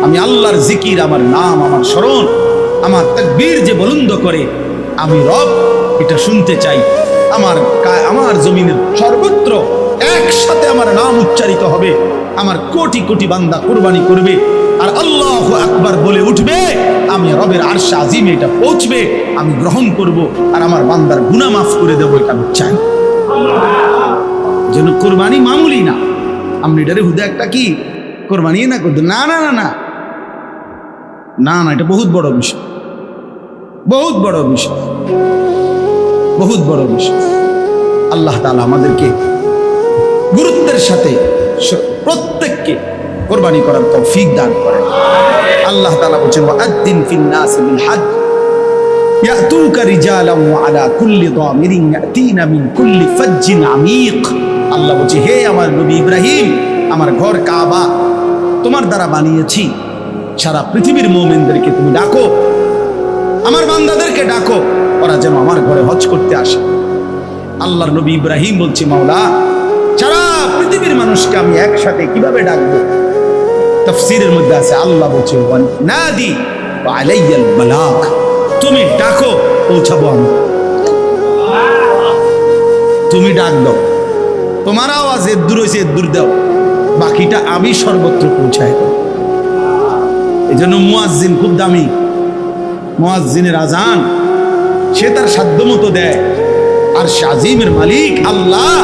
আমি আল্লাহর জিকির, আমার নাম, আমার স্মরণ, আমার তাকবীর যে বুলন্দ করে, আমি রব এটা শুনতে চাই। আমার জমিনের সর্বত্র একসাথে আমার নাম উচ্চারিত হবে। আমার কোটি কোটি বান্দা কুরবানি করবে আর আল্লাহু আকবার বলে উঠবে। আমি রবের আরশে আজিমে এটা পৌঁছবে, আমি গ্রহণ করব আর আমার বান্দার গুনাহ মাফ করে দেবো, এটা আমি চাই। যেন কুরবানি মামুলি না, আমি এটারে হুদা একটা কি কুরবানি না করতে, না না না না না না, এটা বহুত বড় বিষয়, বহুত বড় বিষয়, বহুত বড় বিষয়। আল্লাহ তাআলা আমাদেরকে গুরুত্বের সাথে প্রত্যেককে কুরবানি করার তৌফিক দান করেন। আল্লাহ তাআলা বলেন ওয়াআদ্দিন ফিন নাস বিল হজ্জ ইয়াতুকা রিজালান ওয়া আলা কুল্লি দামিরিন ইয়াতিনা মিন কুল্লি ফাজ্জিন আমিক। আল্লাহ বলেন, হে আমার নবী ইব্রাহিম, আমার ঘর কাবা তোমার দ্বারা বানিয়েছি, সারা পৃথিবীর মুমিনদেরকে তুমি ডাকো, আমার বান্দাদেরকে ডাকো, ওরা যেন আমার ঘরে হজ করতে আসে। আল্লাহর নবী ইব্রাহিম বলছে, মাওলা সারা পৃথিবীর মানুষকে আমি একসাথে কিভাবে ডাকবো? তাফসীরের মধ্যে আছে, আল্লাহ বলছে নাদি ওয়া আলাইয়াল বালাগ, তুমি ডাকো পৌঁছাবো আমি। তুমি ডাক দাও, তোমার আওয়াজ এর দূর হয়েছে এর দূর দাও, বাকিটা আমি সর্বত্র পৌঁছাই দেব। এই জন্য মুয়াজ্জিন খুব দামি। মুয়াজ্জিনের আজান সে তার সাধ্য মতো দেয়, আর সে আজিমের মালিক আল্লাহ,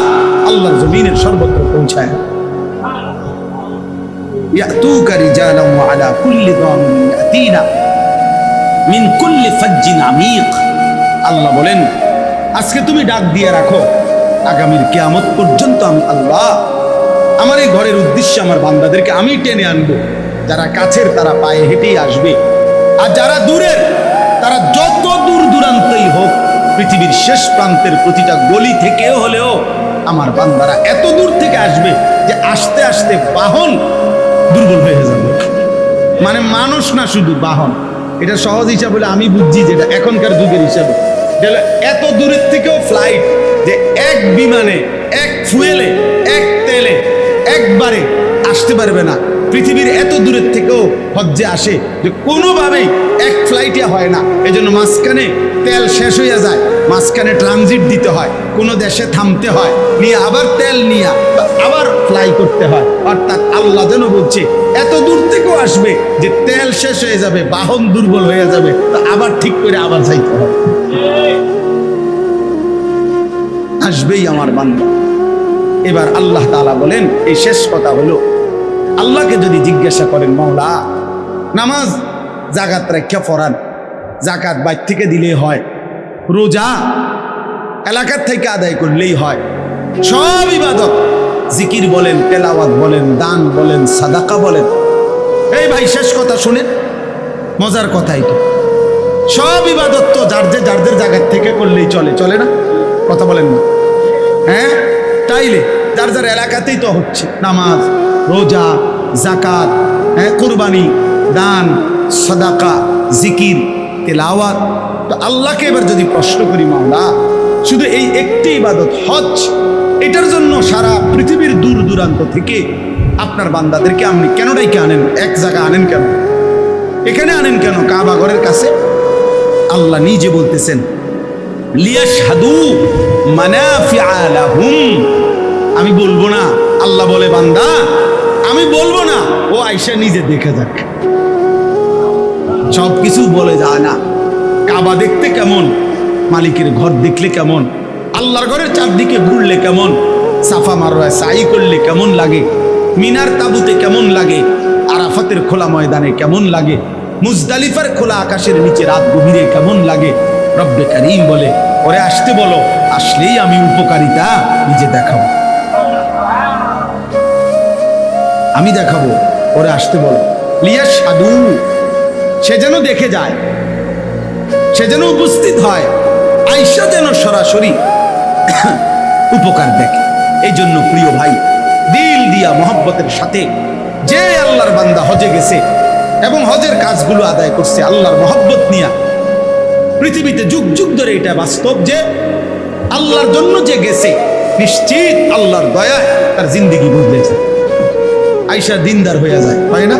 আল্লাহর জমিনের সর্বত্র পৌঁছায়। ইয়াতুকা রিজালান ওয়া আলা কুল্লি দামিরিন ইয়াতিনা মিন কুল্লি ফাজ্জিন আমিক। আল্লাহ বলেন, আজকে তুমি ডাক দিয়ে রাখো, আগামীর কিয়ামত পর্যন্ত আমি আল্লাহ আমার এই ঘরের উদ্দেশ্যে আমার বান্দাদেরকে আমি টেনে আনবো। যারা কাছের তারা পায়ে হেঁটেই আসবে, আর যারা দূরের তারা যত দূর দূরান্তই হোক, পৃথিবীর শেষ প্রান্তের প্রতিটা গলি থেকে হলেও আমার বান্দারা এত দূর থেকে আসবে যে আস্তে আস্তে বাহন দুর্বল হয়ে যাবে। মানে মানুষ না, শুধু বাহন। এটা সহজ হিসাব বলে আমি বুঝছি, যেটা এখনকার যুগের হিসাবে এত দূরের থেকেও ফ্লাইট, যে এক বিমানে, এক ফুয়েলে, এক তেলে একবারে আসতে পারবে না। পৃথিবীর এত দূরের থেকেও হজ্জে আসে, যে কোনোভাবেই এক ফ্লাইটে হয় না। এজন্য মাঝখানে তেল শেষ হইয়া যায়, মাঝখানে ট্রানজিট দিতে হয়, কোনো দেশে থামতে হয়, নিয়ে আবার তেল নিয়ে আবার ফ্লাই করতে হয়। অর্থাৎ আল্লাহ যেন বলছে এত দূর থেকেও আসবে, যে তেল শেষ হয়ে যাবে, বাহন দুর্বল হয়ে যাবে, তো আবার ঠিক করে আবার যাইতে হবে। আসবেই আমার বান্দা। এবার আল্লাহ তাআলা বলেন, এই শেষ কথা হলো, আল্লাহকে যদি জিজ্ঞাসা করেন, মাওলা নামাজ জাকাত রাখা ফরান, জাকাত বাইর থেকে দিলেই হয়, রোজা এলাকার থেকে আদায় করলেই হয়, সব ইবাদত, জিকির বলেন, তেলাওয়াত বলেন, দান বলেন, সাদাকা বলেন, এই ভাই শেষ কথা শুনেন, মজার কথা এটা, সব ইবাদত তো যার জায়গার থেকে করলেই চলে, চলে না? কথা বলেন না? হ্যাঁ, তাইলে যার যার এলাকাতেই তো হচ্ছে নামাজ, রোজা, জাকাত, হ্যাঁ, কুরবানি, দান, সাদাকা, জিকির, তেলাওয়াত। তো আল্লাহকে এবার যদি প্রশ্ন করি, মাওলা শুধু এই একটি ইবাদত হজ, এটার জন্য সারা পৃথিবীর দূর দূরান্ত থেকে আপনার বান্দাদেরকে আপনি কেন ডাইকে আনেন? এক জায়গা আনেন কেন? এখানে আনেন কেন? কাবা ঘরের কাছে। আল্লাহ নিজে বলতেছেন, লিয়াশহাদু মানাফিআ লাহুম। আমি বলবো না, আল্লাহ বলে বান্দা আমি বলবো না, ও আয়েশা নিজে দেখে যাক। সব কিছু বলে যায় না। কাবা দেখতে কেমন, মালিকের ঘর দেখলে কেমন, আল্লাহর ঘরের চারদিকে ঘুরলে কেমন, সাফা মারওয়ায় সাই করলে কেমন লাগে, মিনার তাবুতে কেমন লাগে, আরাফাতের খোলা ময়দানে কেমন লাগে, মুজদালিফার খোলা আকাশের নিচে রাত গভীরে কেমন লাগে। রব্বে কারীম বলে, ওরে আসতে বলো, আসলেই আমি উপকারিতা নিজে দেখাবো, আমি দেখাবো। ওরে আসতে বলো, লিয়াশহাদু, সে যেন দেখে যায়, সে যেন উপস্থিত হয়, আয়েশা যেন সরাসরি উপকার দেখে। এই জন্য প্রিয় ভাই, দিল দিয়া মহব্বতের সাথে যে আল্লাহর বান্দা হজে গেছে এবং হজের কাজগুলো আদায় করছে আল্লাহর মহব্বত নিয়া, পৃথিবীতে যুগ যুগ ধরে এটা বাস্তব যে আল্লাহর জন্য যে গেছে, নিশ্চিত আল্লাহর দয়ায় তার জিন্দেগি বদলেছে। আয়েশা দিনদার হয়ে যায়, হয় না?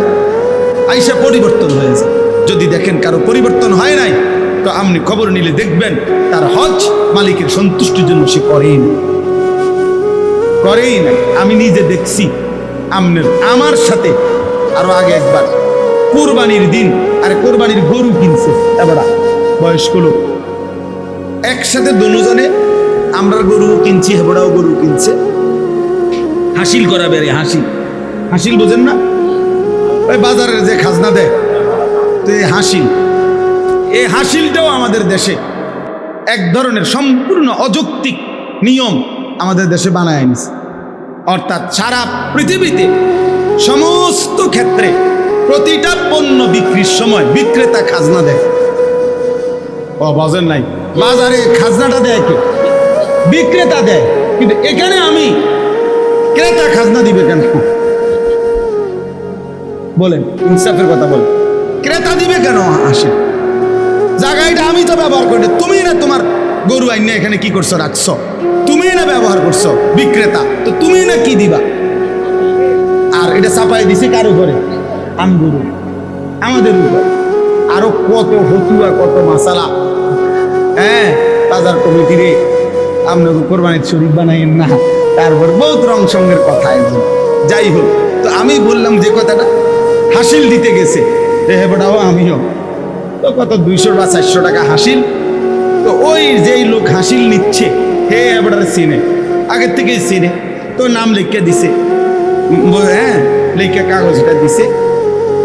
আয়েশা পরিবর্তন হয়ে যায়। যদি দেখেন কারো পরিবর্তন হয় নাই, তো আপনি খবর নিলে দেখবেন তার হজ মালিকের সন্তুষ্টির জন্য সে করেই নাই। আমি নিজে দেখছি, আমার সাথে আরো আগে একবার কোরবানির দিন, আর কোরবানির গরু কিনছে এবার বয়স্ক লোক, একসাথে দুজনে, আমরা গরু কিনছি, হেবড়াও গরু কিনছে, হাসিল করা বেড়ে, হাসিল বোঝেন না? ওই বাজারের যে খাজনা দেয়, তো এই হাসিলটাও আমাদের দেশে এক ধরনের সম্পূর্ণ অযৌক্তিক নিয়ম আমাদের দেশে বানায় নিছে। অর্থাৎ সারা পৃথিবীতে সমস্ত ক্ষেত্রে প্রতিটা পণ্য বিক্রির সময় বিক্রেতা খাজনা দেয়। ও বোঝেন নাই? বাজারে খাজনাটা দেয় কে? বিক্রেতা দেয়। কিন্তু এখানে আমি ক্রেতা খাজনা দিবে কেন? বলেন, ইনসাফের কথা বলেন, ক্রেতা দিবে কেন? আসে জায়গাটা আমি তো ব্যবহার করি, তুমি না তোমার গরু আইনে এখানে কি করছো, রাখছো, তুমি না ব্যবহার করছো, বিক্রেতা তো তুমি না কি দিবা? আর এটা চাপাই দিছে কার উপরে? আমি গরু, আমাদের উপর। আরো কত হতুয়া, কত মাসালা। হ্যাঁ, বাজার কমিটিরে আপনার কোরবানির শরীফ বানাইন না, তারপর বহুত রং সঙ্গের কথা। যাই হোক, তো আমি বললাম যে কথাটা, হাসিল দিতে গেছে, হেবটাও আমিও, তো কত 200 বা 400 টাকা হাসিল। তো ওই যেই লোক হাসিল নিচ্ছে, হে হেবটার চিনে, আগের থেকেই চিনে, তো নাম লিখে দিছে, হ্যাঁ লিখে কাগজটা দিছে,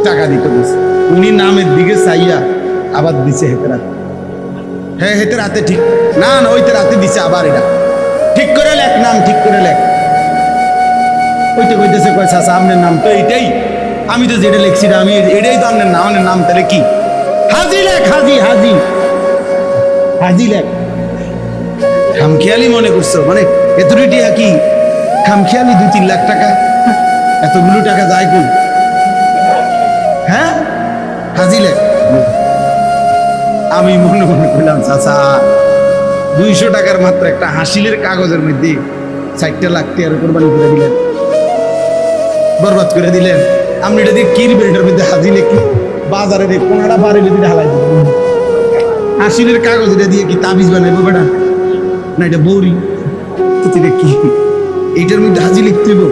টাকা দিতে দিছে। উনি নামের দিকে চাইয়া আবার দিছে হেতে রাতে, হ্যাঁ হেতে রাতে ঠিক না, ওইতে রাতে দিছে আবার, এটা ঠিক করে লেখ, নাম ঠিক করে লেখ। ওইটা কইতেছে, কয় চাচা আপনার নাম তো এইটাই, আমি তো যেটা লিখছি না, আমি এটাই তো আপনার নাম, আপনার নাম তাহলে কি? হাজি লেখ, হাজি লেখ। খামখেয়ালি মনে করছো? মানে এতটি কি খামখেয়ালি 2-3 লাখ টাকা এতগুলো টাকা যায় কোন? হ্যাঁ, হাজিলে আমি মনে মনে করলাম চাচা 200 টাকার মাত্র একটা হাসিলের কাগজের মধ্যে 60 লাখ টাকার কোরবানি করে দিলেন, বরবাদ করে দিলেন। আপনি এটা দিয়ে কির বেল্টের মধ্যে হাজিলে কি বাজারে দিয়ে কোনাটা বাড়ি যদি ঢালাই দিবেন, হাসিলের কাগজ এটা দিয়ে কি তাবিজ বানাইবো বেটা? না এটা বৌরি, এটা কি এইটার মধ্যে হাজি লিখতে হইব?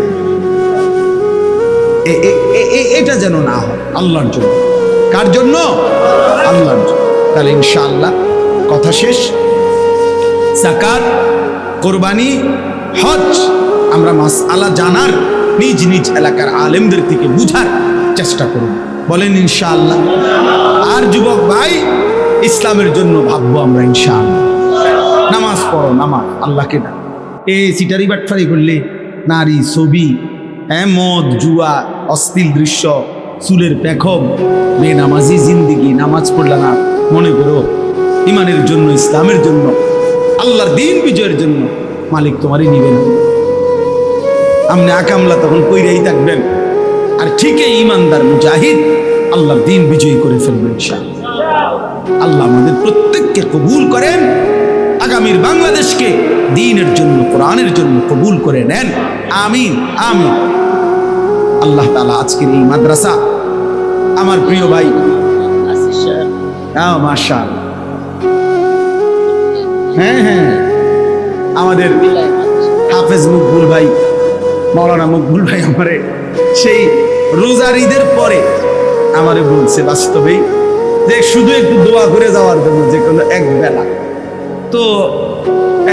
এটা যেন না হয় আল্লাহর জন্য। কার জন্য? আল্লাহর জন্য। তাহলে ইনশাআল্লাহ কথা শেষ। যাকাত, কোরবানি, হজ আমরা মাসআলা জানার, নিজ নিজ এলাকার আলেমদের থেকে বুঝার চেষ্টা করব, বলেন ইনশাআল্লাহ। আর যুবক ভাই, ইসলামের জন্য ভাববো আমরা ইনশাআল্লাহ। নামাজ পড়ো, নামাজ আল্লাহকে ডাক। এই সিটারি বাটফারি করলে নারী, ছবি, মদ, জুয়া, অশ্লীল দৃশ্য, চুলের পেখম, বেনামাজি জিন্দিগি, নামাজ পড়লা না, মনে করো ইমানের জন্য, ইসলামের জন্য, আল্লাহর দিন বিজয়ের জন্য মালিক তোমারই নিবেন। আপনি আকামলা তখন কইরাই থাকবেন, আর ঠিকই ইমানদার মুজাহিদ আল্লাহর দিন বিজয়ী করে ফেলবেন ইনশাআল্লাহ। আল্লাহ আমাদের প্রত্যেককে কবুল করেন, আগামীর বাংলাদেশকে দ্বীনের জন্য, কোরআনের জন্য কবুল করে নেন, আমিন আমিন। আল্লাহ তাআলা আজকের এই মাদ্রাসা, আমার প্রিয় ভাই, মাশাআল্লাহ, হ্যাঁ, আমাদের হাফেজ মকবুল ভাই, মাওলানা মকবুল ভাই আমারে সেই রোজার ঈদের পরে আমারে বলছে বাস্তবেই যে শুধু একটু দোয়া করে যাওয়ার জন্য, যে কোনো এক বেলা। তো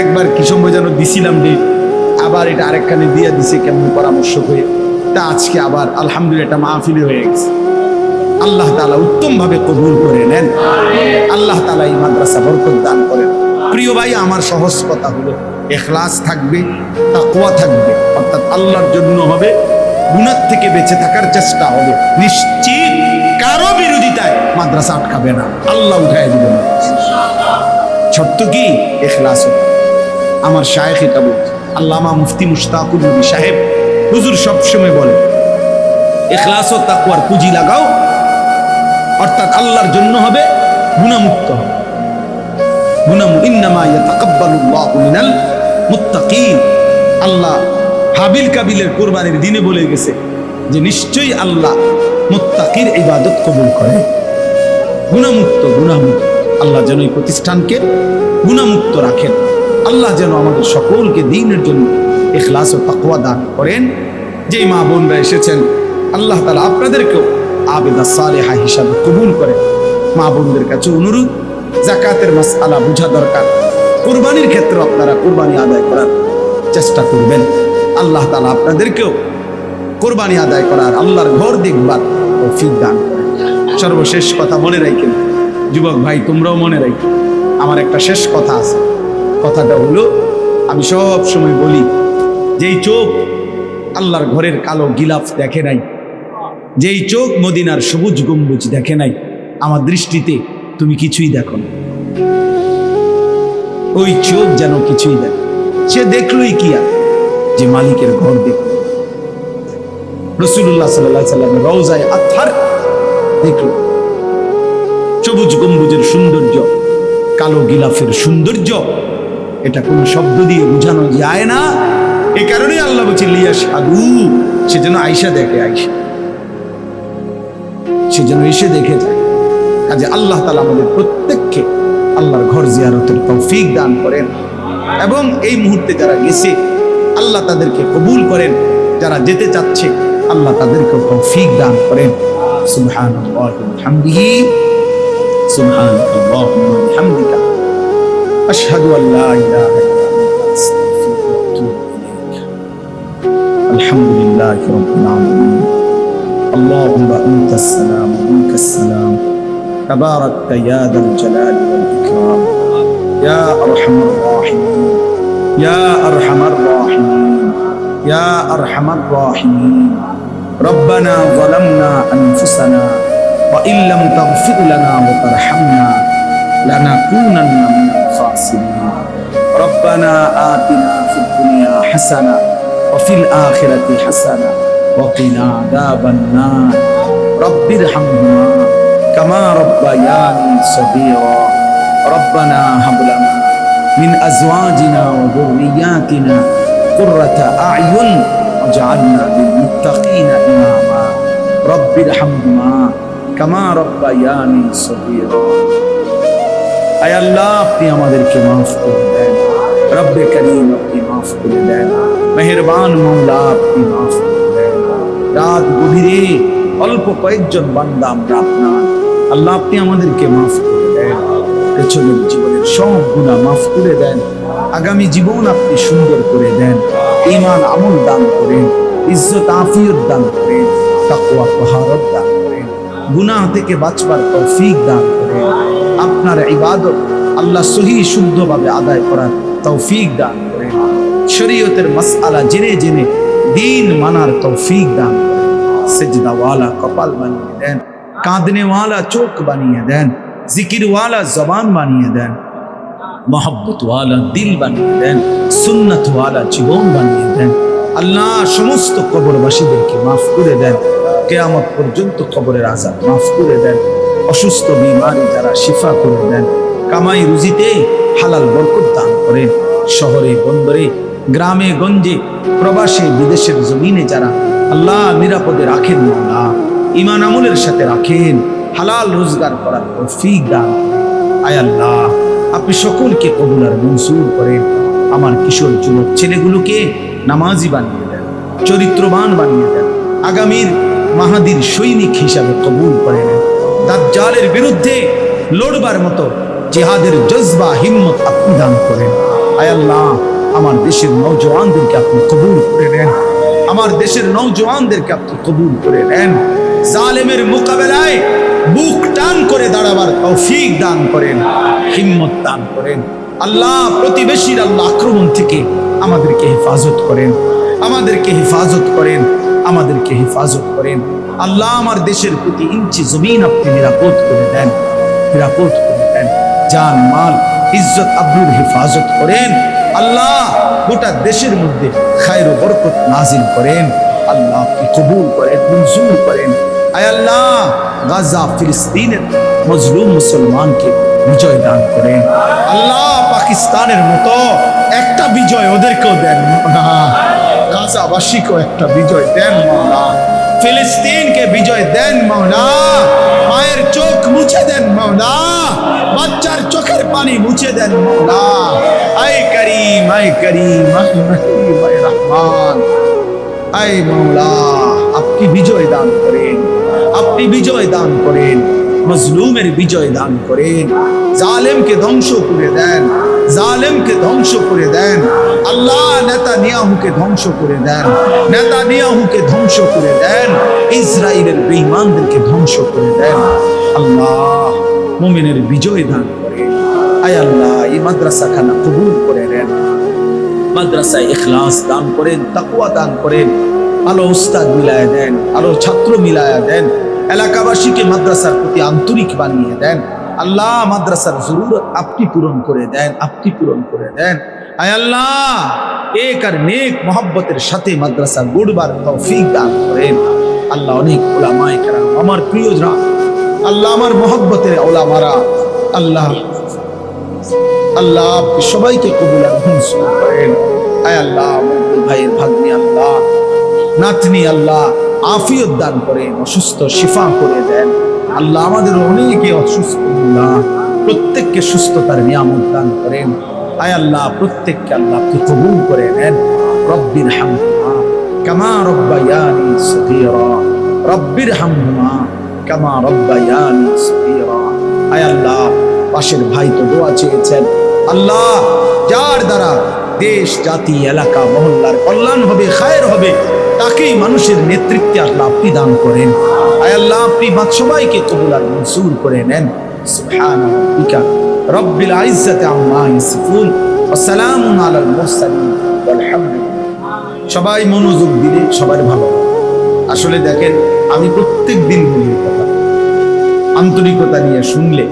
একবার কি সময় যেন দিছিলাম ডেট, আবার এটা আরেকখানে দিয়ে দিছে কেমন পরামর্শ হয়ে, তা আজকে আবার আলহামদুলিল্লাহ এটা মাহফিলে হয়ে গেছে। আল্লাহ তাআলা উত্তম ভাবে কবুল করে নেন, আল্লাহ তাআলা এই মাদ্রাসা বরকত দান করেন। প্রিয় ভাই, আমার সহজ কথা হলো ইখলাস থাকবে, তাকওয়া থাকবে, অর্থাৎ আল্লাহর জন্য হবে, গুনাহ থেকে বেঁচে থাকার চেষ্টা হবে। নিশ্চিত কারো বিরোধিতায় মাদ্রাসা আটকাবে না, আল্লাহ উঠায় দিবেন। শর্ত কি? ইখলাস। আমার শায়েখ এটা বলছে, আল্লামা মুফতি মুশতাকুর নবী সাহেব হুজুর সবসময় বলে ইখলাস ও তাকওয়ার পুঁজি লাগাও, অর্থাৎ আল্লাহর জন্য হবে, গুনাহমুক্ত হবে। ইন্নামা ইয়াতাকাব্বালুল্লাহু মিনাল মুত্তাকিন। আল্লাহ হাবিল কাবিলের কুরবানির দিনে বলে গেছে যে নিশ্চয়ই আল্লাহ মুত্তাকির ইবাদত কবুল করে। গুনাহমুক্ত। আল্লাহ যেন এই প্রতিষ্ঠানকে গুনাহমুক্ত রাখেন। আল্লাহ যেন আমাদের সকলকে দ্বীনের জন্য ইখলাস ও তাকওয়া দান করেন। যেই মা বোনরা এসেছেন, আল্লাহ তাআলা আপনাদেরকেও আবেদা সালেহা হিসাবে কবুল করেন। মা বোনদের কাছে অনুরোধ, যাকাতের মাসআলা বোঝা দরকার। কুরবানির ক্ষেত্রে আপনারা কুরবানি আদায় করার চেষ্টা করবেন। আল্লাহ তাআলা আপনাদেরকেও কুরবানি আদায় করার, আল্লাহর ঘর দেখবার তৌফিক দান করেন। সর্বশেষ কথা মনে রাখেন, যুবক ভাই তোমরাও মনে রাখো, আমার একটা শেষ কথা আছে। কথাটা হলো, আমি সব সময় বলি, যেই চোখ আল্লাহর ঘরের কালো গিলাফ দেখে নাই, যেই চোখ মদিনার সবুজ গম্বুজ দেখে নাই, আমার দৃষ্টিতে তুমি কিছুই দেখো না। ওই চোখ যেন কিছুই দেখে। সে দেখলোই কি আর, যে মালিকের ঘর দেখল। রাসূলুল্লাহ সাল্লাল্লাহু আলাইহি সাল্লাম রওজায়ে আতহার দেখলো, সবুজ গম্বুজের সৌন্দর্য, কালো গিলাফের সৌন্দর্য, এটা কোনো শব্দ দিয়ে বোঝানো যায় না। এই কারণে আল্লাহ বলছে লিয়াশহাদু, সেজন্য আয়েশা দেখে, আয়েশা সেজন্য এসে দেখে যায়। কাজে আল্লাহ তাআলা আমাদের প্রত্যেককে আল্লাহর ঘর জিয়ারতের তৌফিক দান করেন, এবং এই মুহূর্তে যারা গেছে আল্লাহ তাদেরকে কবুল করেন, যারা যেতে চাচ্ছে আল্লাহ তাদেরকে তৌফিক দান করেন। সুবহানাল্লাহি ওয়া বিহামদিহি, সুবহানাল্লাহি ওয়া বিহামদিকা, আশহাদু আল্লা ইলাহা ইল্লাল্লাহ, আস্তাগফিরুকা ওয়া আতুবু ইলাইক। আলহামদুলিল্লাহি রাব্বিল আলামিন। আল্লাহুম্মা আনতাস সালাম ওয়া মিনকাস সালাম, তাবারাকতা ইয়া যাল জালালি ওয়াল ইকরাম, ইয়া আরহামার রাহিমিন, ইয়া আরহামার রাহিমিন, ইয়া আরহামার রাহিমিন। রব্বানা যালামনা আনফুসানা ওয়া ইল্লাম তাগফির লানা ওয়া তারহামনা লানাকুনান্না মিনাল খাসিরিন। রব্বানা আতিনা ফিদ দুনিয়া হাসানাহ ওয়া ফিল আখিরাতি হাসানাহ وقنا عذاب النار رب ارحمهما كما ربياني صغيرا ربنا هب لنا من أزواجنا وذرياتنا قرة أعين واجعلنا للمتقين إماما رب ارحمهما كما ربياني صغيرا আয় আল্লাহ আপনি আমাদেরকে মাফ করে দেন রব্বে করিম আপনি মাফ করে দেন মেহেরবান মওলা আপনি মাফ করে দেন রাত গভীরে অল্প কয়েকজন বান্দা আমরা আপনার আল্লাহ আপনি আমাদেরকে মাফ করে দেন পেছনের জীবনের সব গুনাহ মাফ করে দেন আগামী জীবন আপনি সুন্দর করে দেন ঈমান আমল দান করেন ইজ্জত আফিয়ত দান করেন তাকওয়া তাহারত দান করেন গুনাহ থেকে বাঁচবার তৌফিক দান করেন আপনার ইবাদত আল্লাহ সহি শুদ্ধভাবে আদায় করার তৌফিক দান করেন শরীয়তের মাসআলা জেনে জেনে দিন মানার তৌফিক দান করেন সেজদাওয়ালা কপাল বানিয়ে দেন কাঁদনেওয়ালা চোখ বানিয়ে দেন জিকিরওয়ালা জবান বানিয়ে দেন মহব্বতওয়ালা দিল বানিয়ে দেন সুন্নতওয়ালা জীবন বানিয়ে দেন আল্লাহ সমস্ত কবরবাসীদেরকে মাফ করে দেন কিয়ামত পর্যন্ত কবরের আযাব মাফ করে দেন অসুস্থ বিমারি যারা শিফা করে দেন কামাই রুজিতে হালাল বরকত দান করেন শহরে বন্দরে গ্রামে গঞ্জে প্রবাসে বিদেশের জমিনে যারা আল্লাহ নিরাপদে রাখেন না ঈমান আমলের সাথে রাখেন হালাল রোজগার করার তৌফিক দান আয় আল্লাহ আপনি সকলকে কবুল আর মঞ্জুর করেন আমার কিশোর যুবক ছেলেগুলোকে নামাজি বানিয়ে দেন চরিত্রবান বানিয়ে দেন আগামীর মাহাদির সৈনিক হিসাবে কবুল করে নেন দাজ্জালের বিরুদ্ধে লড়বার মতো জিহাদের জজবা হিম্মত আপনি দান করেন আয় আল্লাহ আমার দেশের নওজওয়ানদেরকে আপনি কবুল করে নেন আমার দেশের নওজওয়ানদেরকে আপনি কবুল করে নেন জালেমের মোকাবেলায় বুক টান করে দাঁড়াবার তৌফিক দান করেন হিম্মত দান করেন আল্লাহ প্রতিবেশীর আল্লাহ আক্রমণ থেকে আমাদেরকে হেফাজত করেন আমাদেরকে হেফাজত করেন আমাদেরকে হেফাজত করেন আল্লাহ আমার দেশের প্রতি ইঞ্চি জমিন আপনি নিরাপদ করে দেন নিরাপদ করে দেন জান মাল ইজ্জত আবরুর হেফাজত করেন আল্লাহ গোটা দেশের মধ্যে খায়র ও বরকত নাজিল করেন আল্লাহ আপনি কবুল করেন মঞ্জুর করেন আয় আল্লাহ গাজা ফিলিস্তিনের মজলুম মুসলমানকে বিজয় দান করেন আল্লাহ পাকিস্তানের মতো একটা বিজয় ওদেরকেও দেন না গাজাবাসীকেও একটা বিজয় দেন মাওলা ফিলিস্তিনকে বিজয় দেন মাওলা মায়ের চোখ মুছে দেন মাওলা বাচ্চার চোখের পানি মুছে দেন মাওলা আয় করিম আয় করিম আয় রহিম আয় রহমান আয় মাওলা আপনি বিজয় দান করেন আপনি বিজয় দান করেন মজলুমের বিজয় দান করেন জালেমকে ধ্বংস করে দেন জালেমকে ধ্বংস করে দেন আল্লাহ নেতানিয়াহুকে ধ্বংস করে দেন নেতানিয়াহুকে ধ্বংস করে দেন ইসরায়েলের বেঈমানদেরকে ধ্বংস করে দেন আল্লাহ মুমিনের বিজয় দান করেন আয় আল্লাহ এই মাদ্রাসাখানা কবুল করে নেন মাদ্রাসায় ইখলাস দান করেন তাকওয়া দান করেন আলো উস্তাদ মিলায়া দেন আলো ছাত্র মিলায়া দেন এলাকাবাসীকে মাদ্রাসার প্রতি আন্তরিক বানিয়ে দেন আল্লাহ মাদ্রাসার জরুরত আপনি পূরণ করে দেন আপনি পূরণ করে দেন আয় আল্লাহ এক আর নেক মোহাব্বতের সাথে মাদ্রাসা গড়বার তৌফিক দান করেন আল্লাহ অনেক উলামায়ে কেরাম আমার প্রিয়জনরা আল্লাহ আমার মোহাব্বতের উলামারা আল্লাহ আল্লাহ আপনি সবাইকে কবুল আর মঞ্জুর করেন আয় আল্লাহ মকবুল ভাইয়ের ভাগ্নি আল্লাহ নাতনি আল্লাহ আফিয়ত দান করেন অসুস্থ শিফা করে দেন আল্লাহ আমাদের অনেকে অসুস্থ আল্লাহ প্রত্যেককে সুস্থতার নিয়ামত দান করেন আয় আল্লাহ প্রত্যেককে আল্লাহ আপনি কবুল করে নেন রব্বির হামহুমা কামা রব্বায়ানি সগীরা রব্বির হামহুমা কামা রব্বায়ানি সগীরা আয় আল্লাহ পাশের ভাই তো দোয়া চেয়েছেন আল্লাহ যার দ্বারা দেশ জাতি এলাকা মহল্লার কল্যাণ হবে খায়ের হবে তাকেই মানুষের নেতৃত্বে আল্লাহ আপনি দান করেন আয় আল্লাহ আপনি সবাইকে কবুল আর মঞ্জুর করে নেন সুবহান রাব্বিকা রব্বিল ইজ্জাতি আম্মা ইয়াসিফুন ওয়া সালামুন আলাল মুরসালিন আলহামদুলিল্লাহ সবাই মনোযোগ দিলে সবার ভালো আসলে দেখেন আমি প্রত্যেক দিন বলি কথা আন্তরিকতা নিয়ে শুনলে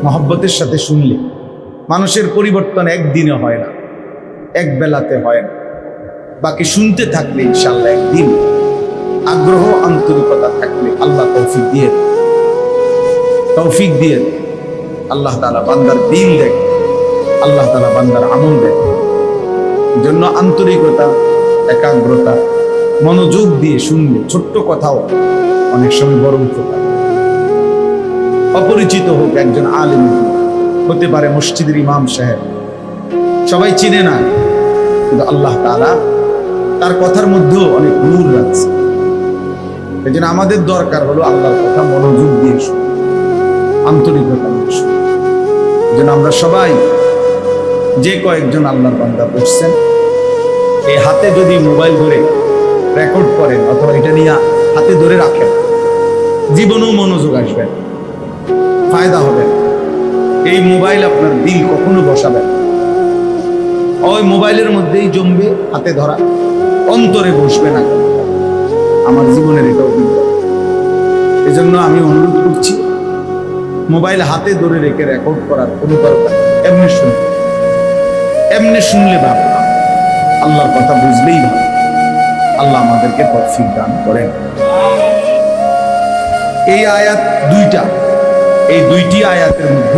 মহব্বতের সাথে শুনলে মানুষের পরিবর্তন একদিনে হয় না এক বেলাতে হয় না বাকি শুনতে থাকলে ইনশাআল্লাহ একদিন আগ্রহ আন্তরিকতা থাকলে আল্লাহ তৌফিক দিয়ে আল্লাহ তাআলা বান্দার দিল দেয়, আল্লাহ তাআলা বান্দার আমল দেয়। জন্য আন্তরিকতা, একাগ্রতা, মনোযোগ দিয়ে শুনলে ছোট্ট কথাও অনেক সময় বড় উপকার। অপরিচিত হোক একজন আলেম, হতে পারে মসজিদের ইমাম সাহেব, সবাই চিনে না, কিন্তু আল্লাহ তাআলা তার কথার মধ্যেও অনেক নূর রাখছে। এই জন্য আমাদের দরকার হলো আল্লাহর কথা মনোযোগ দিয়ে শুনে, আন্তরিকতা দিয়ে শুনে। এই জন্য আমরা সবাই যে কয়েকজন আল্লাহর বান্দা বসছেন, এই হাতে যদি মোবাইল ধরে রেকর্ড করেন অথবা এটা নিয়ে হাতে ধরে রাখেন, জীবনেও মনোযোগ আসবে, ফায়দা হবে। এই মোবাইল আপনার দিল কখনো বসাবেন, ওই মোবাইলের মধ্যেই জমবে, হাতে ধরা, অন্তরে বসবে না। আমার জীবনের এটা অভিজ্ঞতা। এই জন্য আমি অনুরোধ করছি, মোবাইল হাতে ধরে রেখে রেকর্ড করার কোনো দরকার নেই। এমনি শুনলে ভালো, আল্লাহর কথা বুঝলেই ভালো। আল্লাহ আমাদেরকে তৌফিক দান করেন। এই আয়াত দুইটা, এই দুইটি আয়াতের মধ্যে